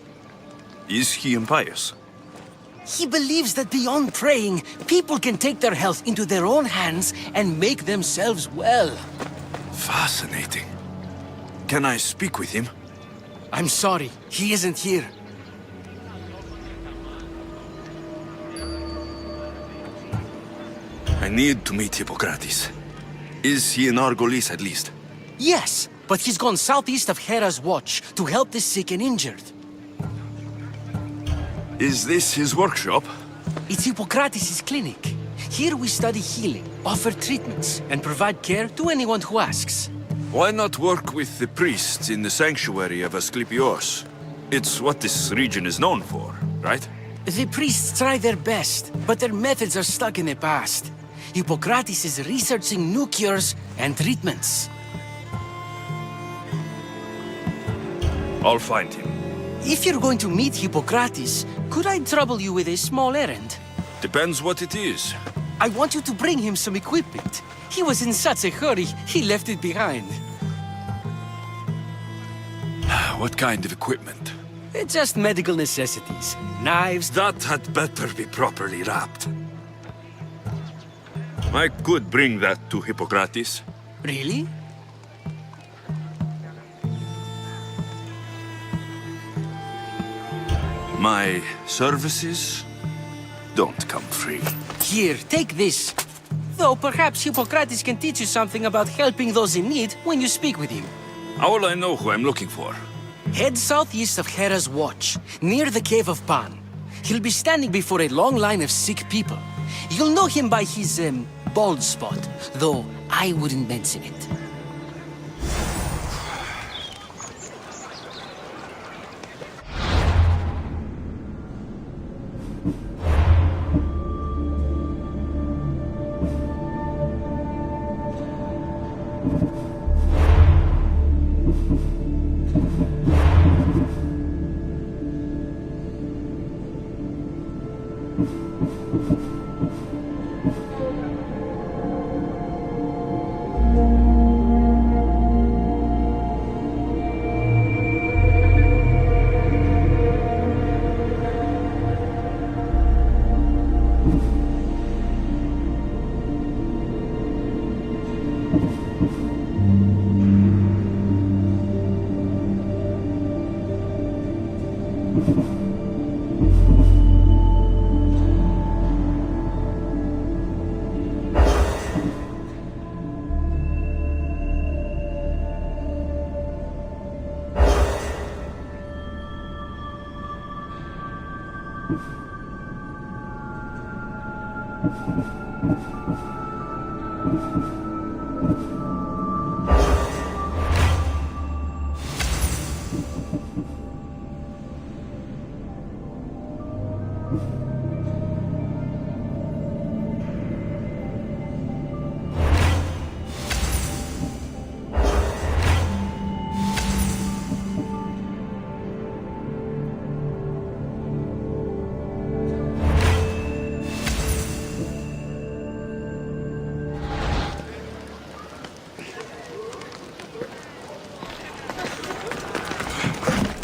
Is he impious? He believes that beyond praying, people can take their health into their own hands and make themselves well. Fascinating. Can I speak with him? I'm sorry, he isn't here. I need to meet Hippocrates. Is he in Argolis at least? Yes, but he's gone southeast of Hera's watch to help the sick and injured. Is this his workshop? It's Hippocrates' clinic. Here we study healing, offer treatments, and provide care to anyone who asks. Why not work with the priests in the sanctuary of Asclepios? It's what this region is known for, right? The priests try their best, but their methods are stuck in the past. Hippocrates is researching new cures and treatments. I'll find him. If you're going to meet Hippocrates, could I trouble you with a small errand? Depends what it is. I want you to bring him some equipment. He was in such a hurry, he left it behind. What kind of equipment? Just medical necessities. Knives... That had better be properly wrapped. I could bring that to Hippocrates. Really? My services don't come free. Here, take this. Though perhaps Hippocrates can teach you something about helping those in need when you speak with him. How will I know who I'm looking for? Head southeast of Hera's watch, near the Cave of Pan. He'll be standing before a long line of sick people. You'll know him by his, bald spot, though I wouldn't mention it.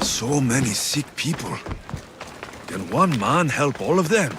So many sick people. Can one man help all of them?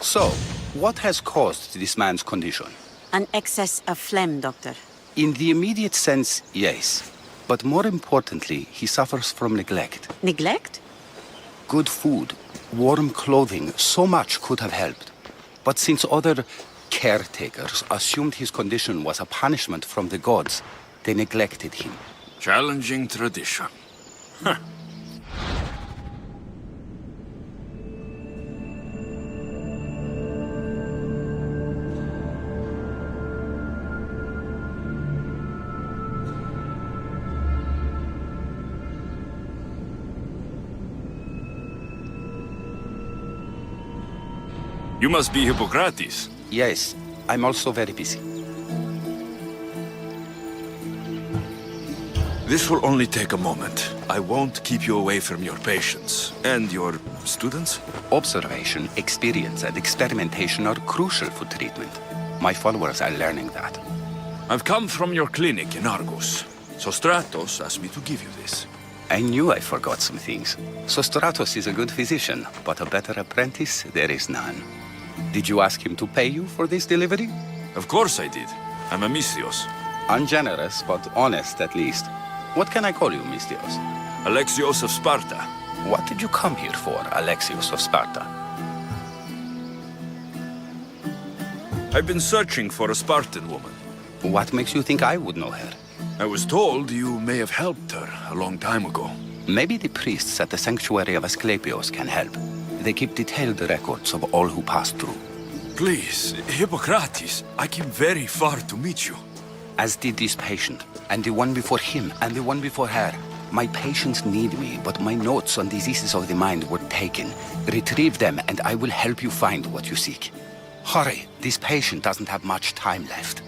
So, what has caused this man's condition? An excess of phlegm, Doctor. In the immediate sense, yes. But more importantly, he suffers from neglect. Neglect? Good food, warm clothing, so much could have helped. But since other caretakers assumed his condition was a punishment from the gods, they neglected him. Challenging tradition. Huh. You must be Hippocrates. Yes, I'm also very busy. This will only take a moment. I won't keep you away from your patients. And your students? Observation, experience, and experimentation are crucial for treatment. My followers are learning that. I've come from your clinic in Argos. So Stratos asked me to give you this. I knew I forgot some things. So Stratos is a good physician, but a better apprentice there is none. Did you ask him to pay you for this delivery? Of course I did. I'm Amistios. Ungenerous, but honest at least. What can I call you, Mistios? Alexios of Sparta. What did you come here for, Alexios of Sparta? I've been searching for a Spartan woman. What makes you think I would know her? I was told you may have helped her a long time ago. Maybe the priests at the sanctuary of Asclepios can help. They keep detailed records of all who pass through. Please, Hippocrates, I came very far to meet you. As did this patient, and the one before him, and the one before her. My patients need me, but my notes on diseases of the mind were taken. Retrieve them, and I will help you find what you seek. Hurry, this patient doesn't have much time left.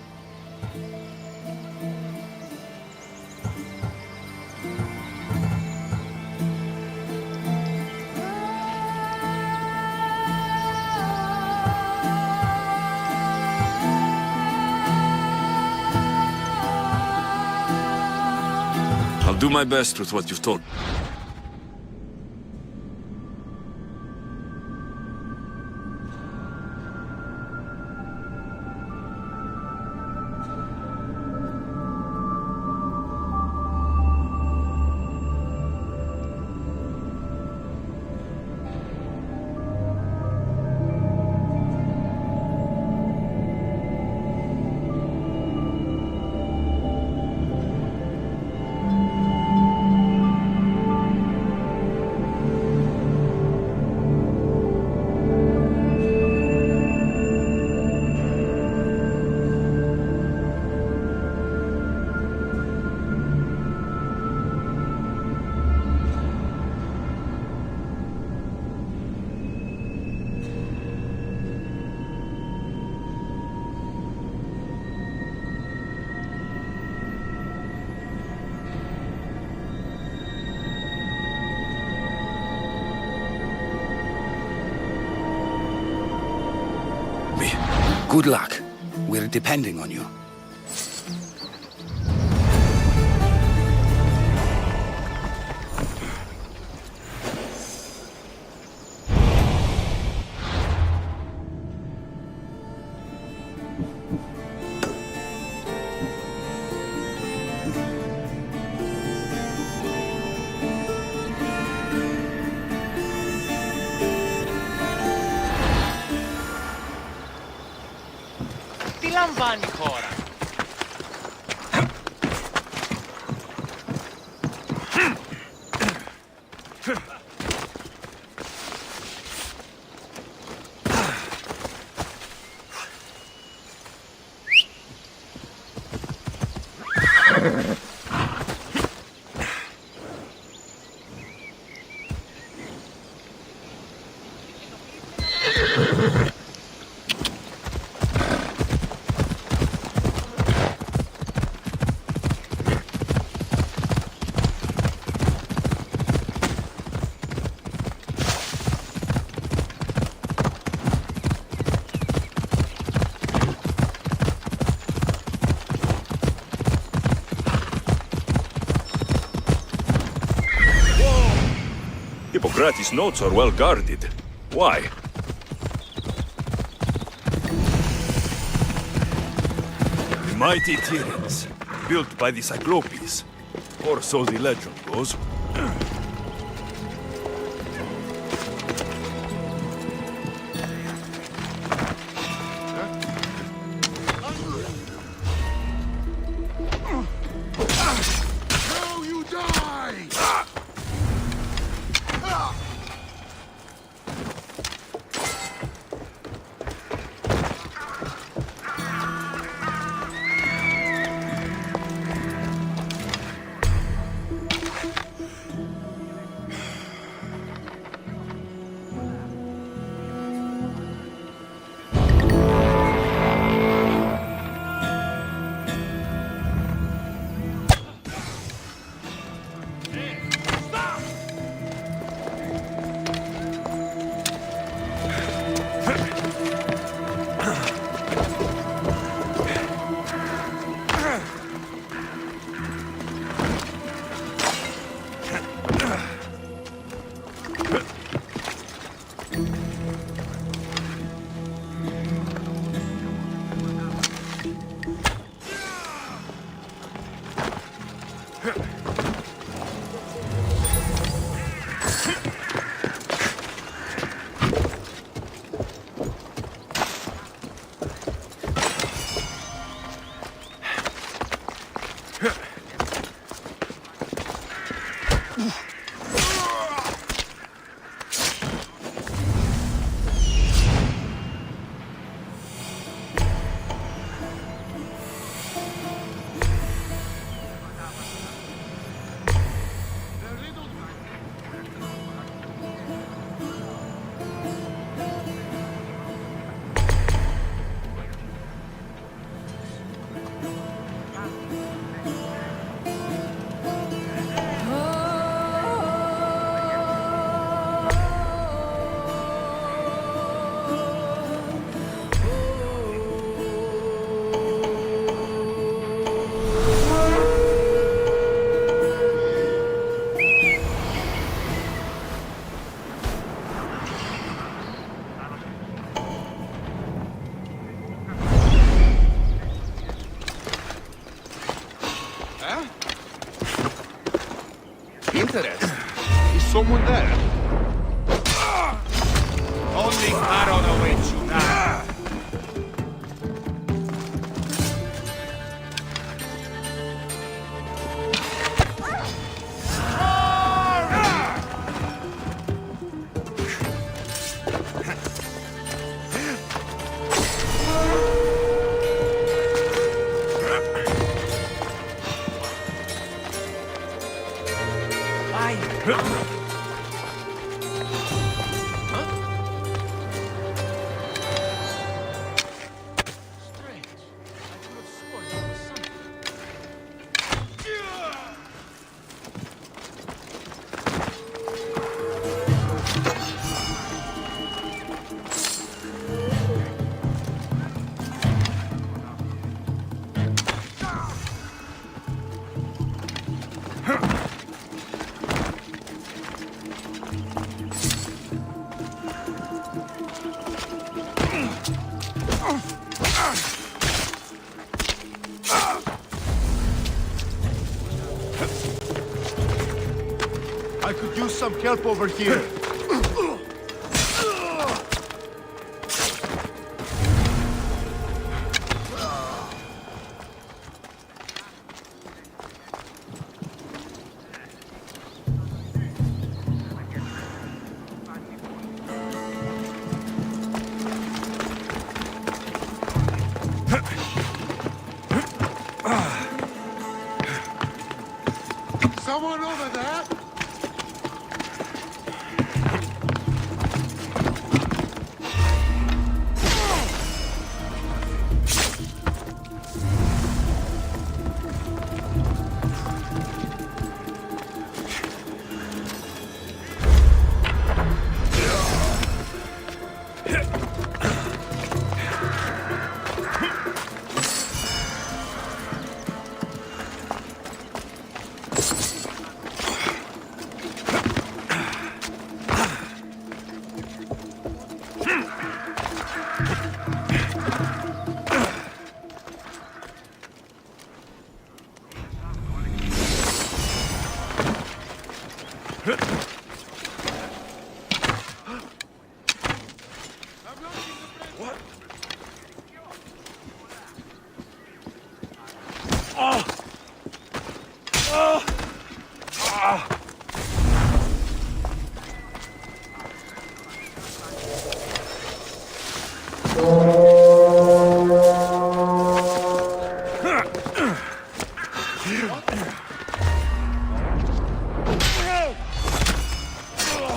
I'll do my best with what you've told. Good luck. We're depending on you. Τι λαμβάνει η χώρα? gratis notes are well guarded. Why? The mighty Tyrants, built by the Cyclopes. Or so the legend goes. Now you die! Interesting. Is someone there? Only Baron awaits you now. I could use some help over here. Someone over there?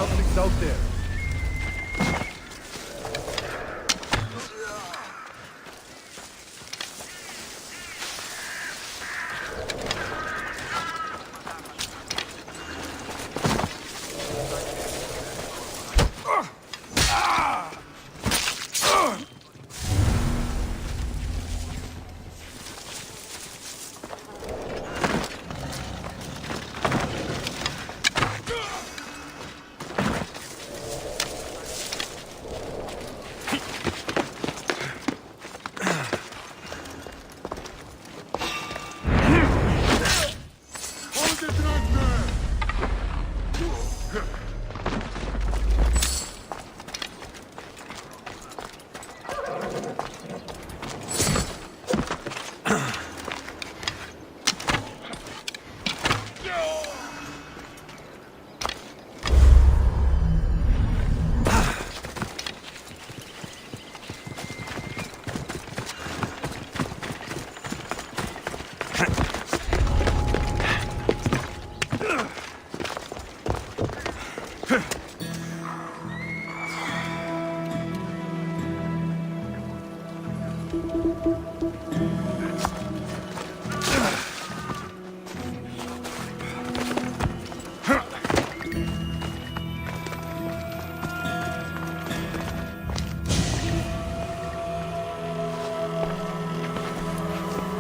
Something's out there.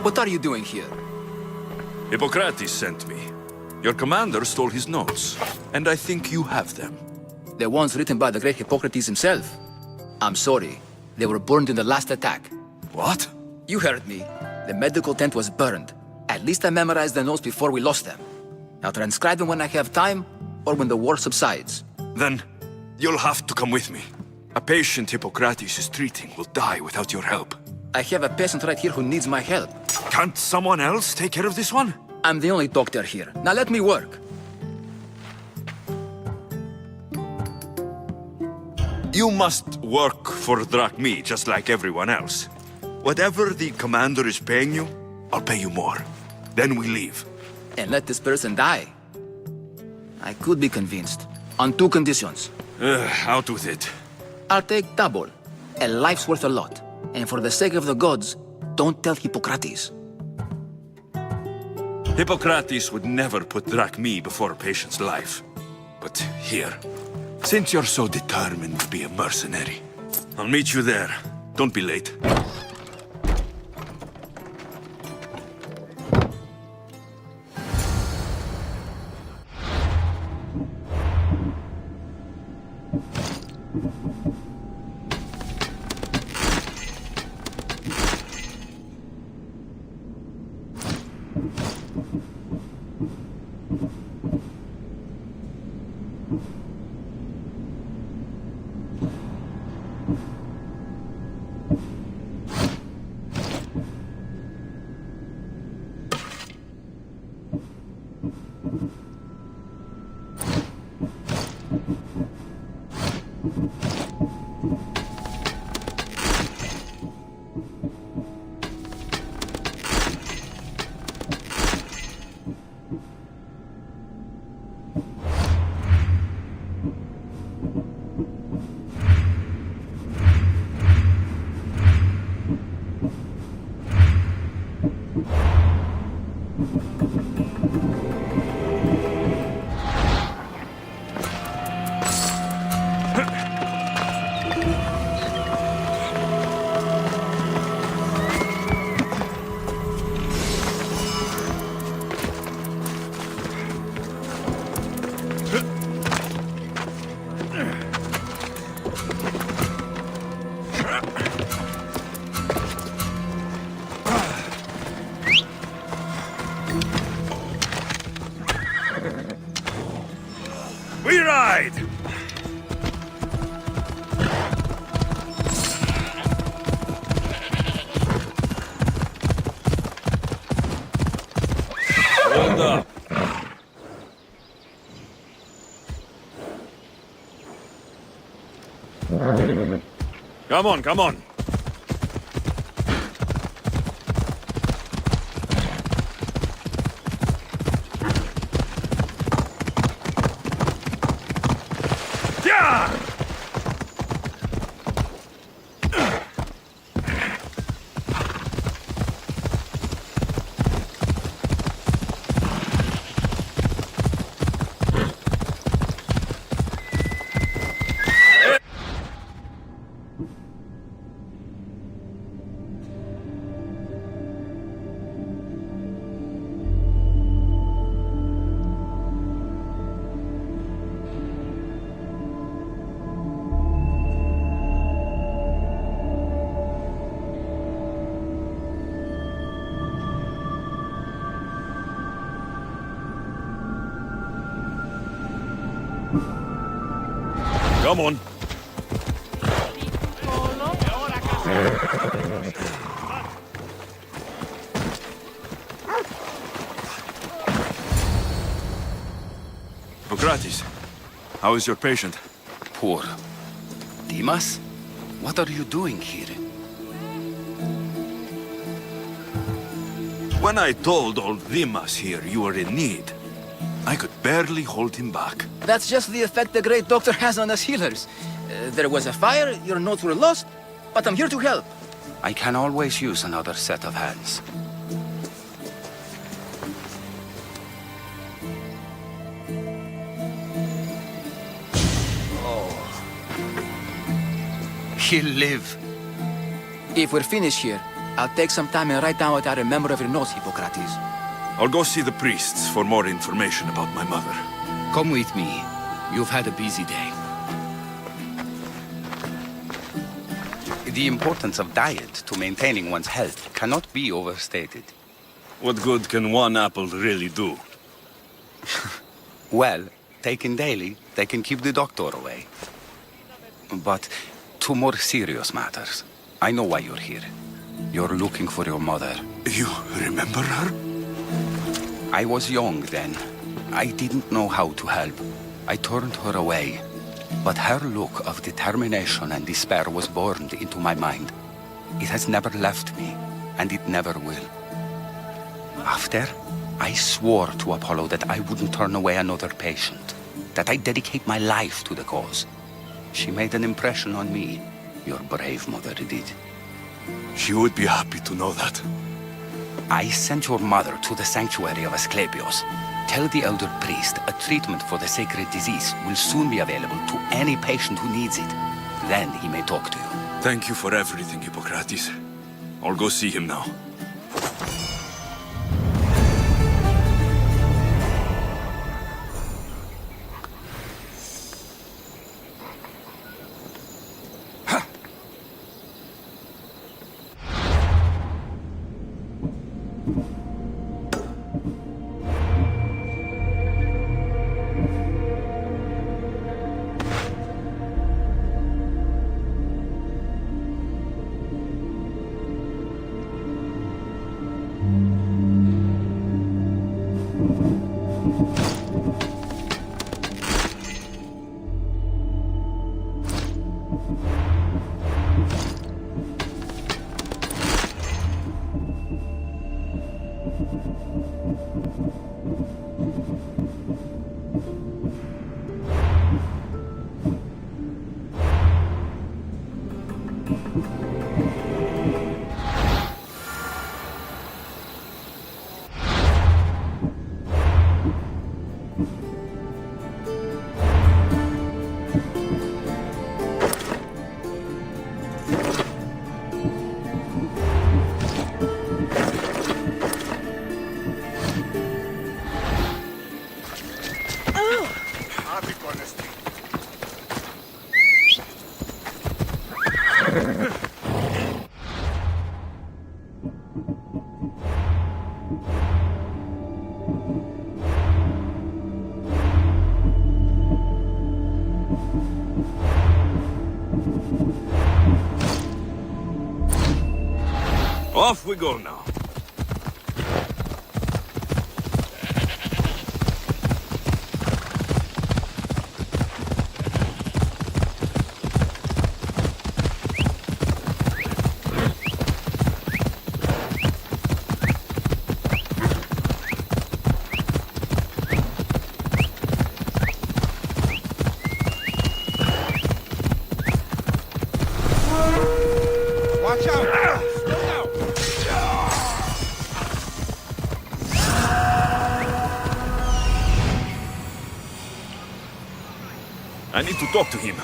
What are you doing here? Hippocrates sent me. Your commander stole his notes, and I think you have them. The ones written by the great Hippocrates himself. I'm sorry. They were burned in the last attack. What? You heard me. The medical tent was burned. At least I memorized the notes before we lost them. I'll transcribe them when I have time, or when the war subsides. Then, you'll have to come with me. A patient Hippocrates is treating will die without your help. I have a patient right here who needs my help. Can't someone else take care of this one? I'm the only doctor here. Now let me work. You must work for Drachmi, just like everyone else. Whatever the commander is paying you, I'll pay you more. Then we leave. And let this person die? I could be convinced. On two conditions. Out with it. I'll take double. A life's worth a lot. And for the sake of the gods, don't tell Hippocrates. Hippocrates would never put Drachmi before a patient's life. But here, since you're so determined to be a mercenary, I'll meet you there. Don't be late. inside! Hold up. Come on, come on. Yeah! Come on. Hippocrates, how is your patient? Poor. Dimas? What are you doing here? When I told old Dimas here you were in need, I could barely hold him back. That's just the effect the great doctor has on us healers. There was a fire, your notes were lost, but I'm here to help. I can always use another set of hands. He'll live. If we're finished here, I'll take some time and write down what I remember of your notes, Hippocrates. I'll go see the priests for more information about my mother. Come with me. You've had a busy day. The importance of diet to maintaining one's health cannot be overstated. What good can one apple really do? Well, taken daily, they can keep the doctor away. But to more serious matters, I know why you're here. You're looking for your mother. You remember her? I was young then. I didn't know how to help. I turned her away. But her look of determination and despair was burned into my mind. It has never left me, and it never will. After, I swore to Apollo that I wouldn't turn away another patient, that I'd dedicate my life to the cause. She made an impression on me. Your brave mother did. She would be happy to know that. I sent your mother to the sanctuary of Asclepios. Tell the elder priest a treatment for the sacred disease will soon be available to any patient who needs it. Then he may talk to you. Thank you for everything, Hippocrates. I'll go see him now. Off we go now. Watch out! Slow down! I need to talk to him.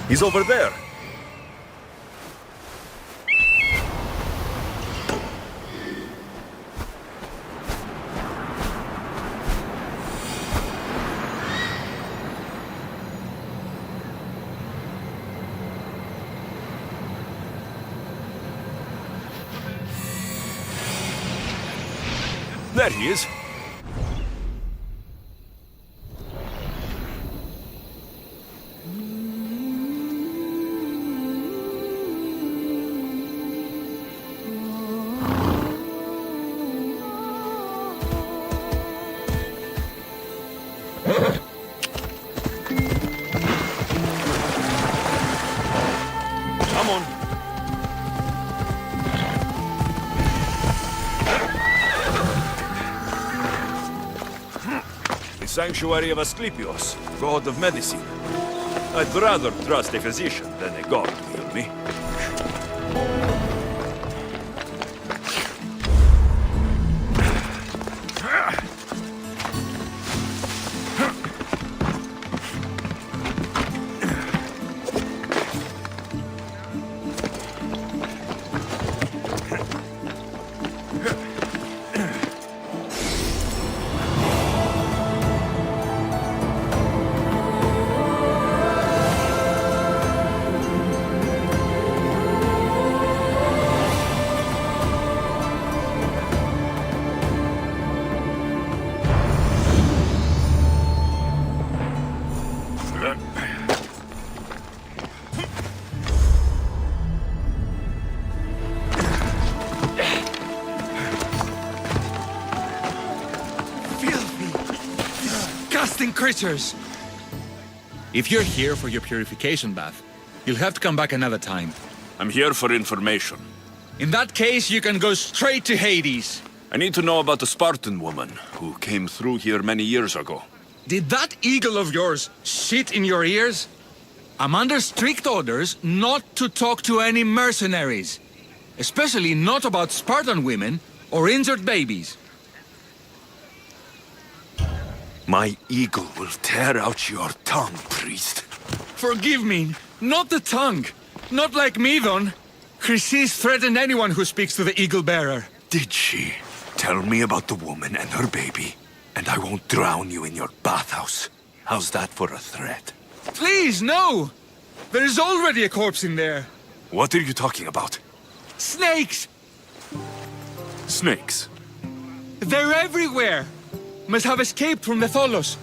He's over there. There he is. Come on. The sanctuary of Asclepios, god of medicine. I'd rather trust a physician than a god to heal me. Disgusting creatures! If you're here for your purification bath, you'll have to come back another time. I'm here for information. In that case, you can go straight to Hades. I need to know about the Spartan woman who came through here many years ago. Did that eagle of yours shit in your ears? I'm under strict orders not to talk to any mercenaries. Especially not about Spartan women or injured babies. My eagle will tear out your tongue, priest. Forgive me, not the tongue. Not like me, Don. Chrysis threatened anyone who speaks to the eagle bearer. Did she? Tell me about the woman and her baby, and I won't drown you in your bathhouse. How's that for a threat? Please, no! There is already a corpse in there. What are you talking about? Snakes! Snakes? They're everywhere! Must have escaped from the Tholos.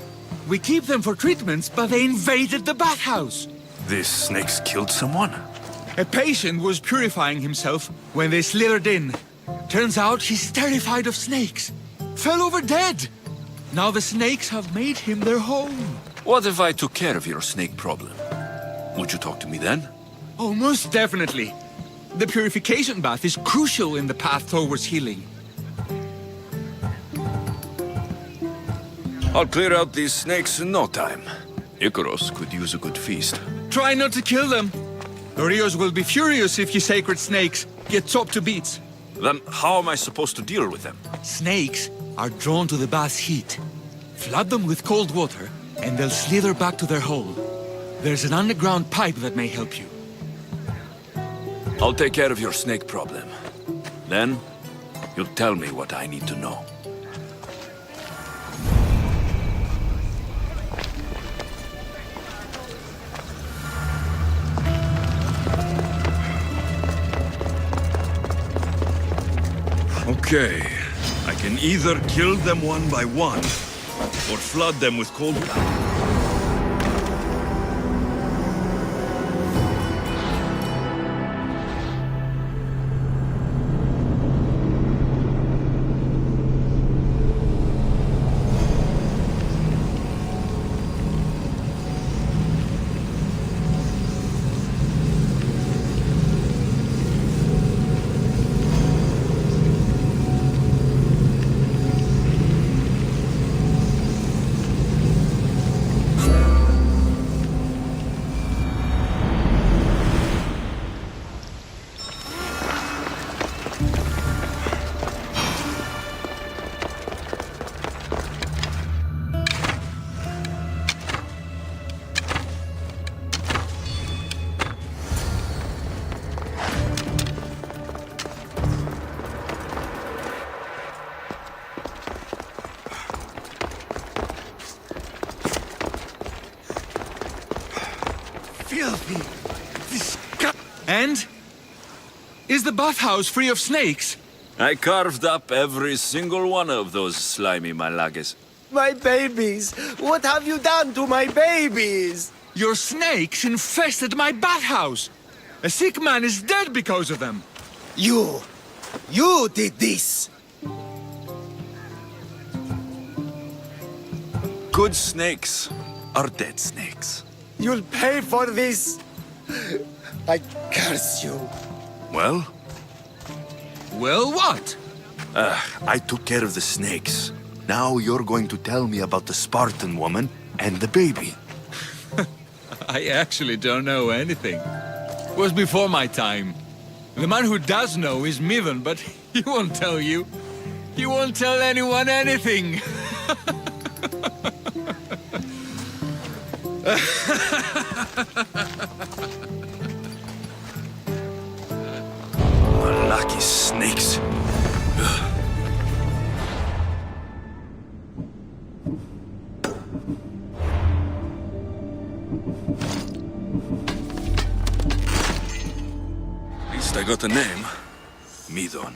We keep them for treatments, but they invaded the bathhouse. These snakes killed someone? A patient was purifying himself when they slithered in. Turns out he's terrified of snakes. Fell over dead. Now the snakes have made him their home. What if I took care of your snake problem? Would you talk to me then? Oh, most definitely. The purification bath is crucial in the path towards healing. I'll clear out these snakes in no time. Icaros could use a good feast. Try not to kill them. The Rios will be furious if you sacred snakes get chopped to bits. Then how am I supposed to deal with them? Snakes are drawn to the bath's heat. Flood them with cold water, and they'll slither back to their hole. There's an underground pipe that may help you. I'll take care of your snake problem. Then, you'll tell me what I need to know. Okay. I can either kill them one by one, or flood them with cold water. And? Is the bathhouse free of snakes? I carved up every single one of those slimy malagas. My babies! What have you done to my babies? Your snakes infested my bathhouse! A sick man is dead because of them! You did this! Good snakes are dead snakes. You'll pay for this! I curse you. Well? Well, what? I took care of the snakes. Now you're going to tell me about the Spartan woman and the baby. I actually don't know anything. It was before my time. The man who does know is Mivan, but he won't tell you. He won't tell anyone anything. Lucky snakes. At least I got a name. Midon.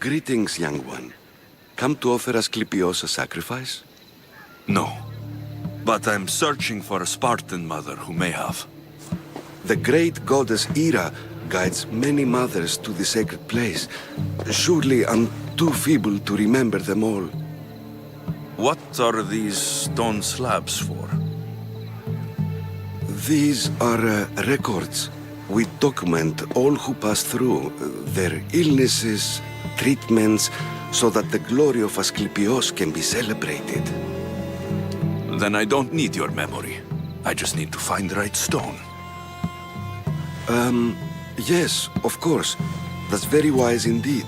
Greetings, young one. Come to offer Asclepios a sacrifice? No. But I'm searching for a Spartan mother who may have. The great goddess Hera guides many mothers to the sacred place. Surely I'm too feeble to remember them all. What are these stone slabs for? These are records. We document all who pass through, their illnesses, treatments, so that the glory of Asclepios can be celebrated. Then I don't need your memory. I just need to find the right stone. Yes, of course. That's very wise indeed.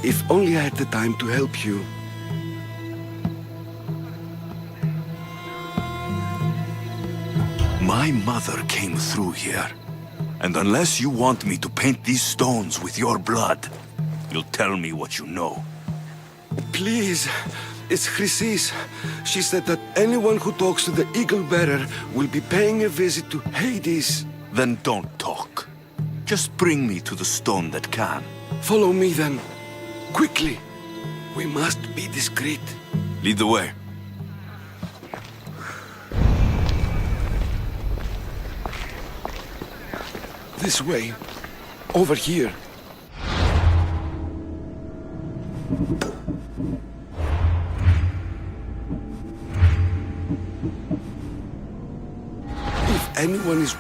If only I had the time to help you. My mother came through here. And unless you want me to paint these stones with your blood, you'll tell me what you know. Please, it's Chrysis. She said that anyone who talks to the Eagle Bearer will be paying a visit to Hades. Then don't talk. Just bring me to the stone that can. Follow me then. Quickly. We must be discreet. Lead the way. This way. Over here. If anyone is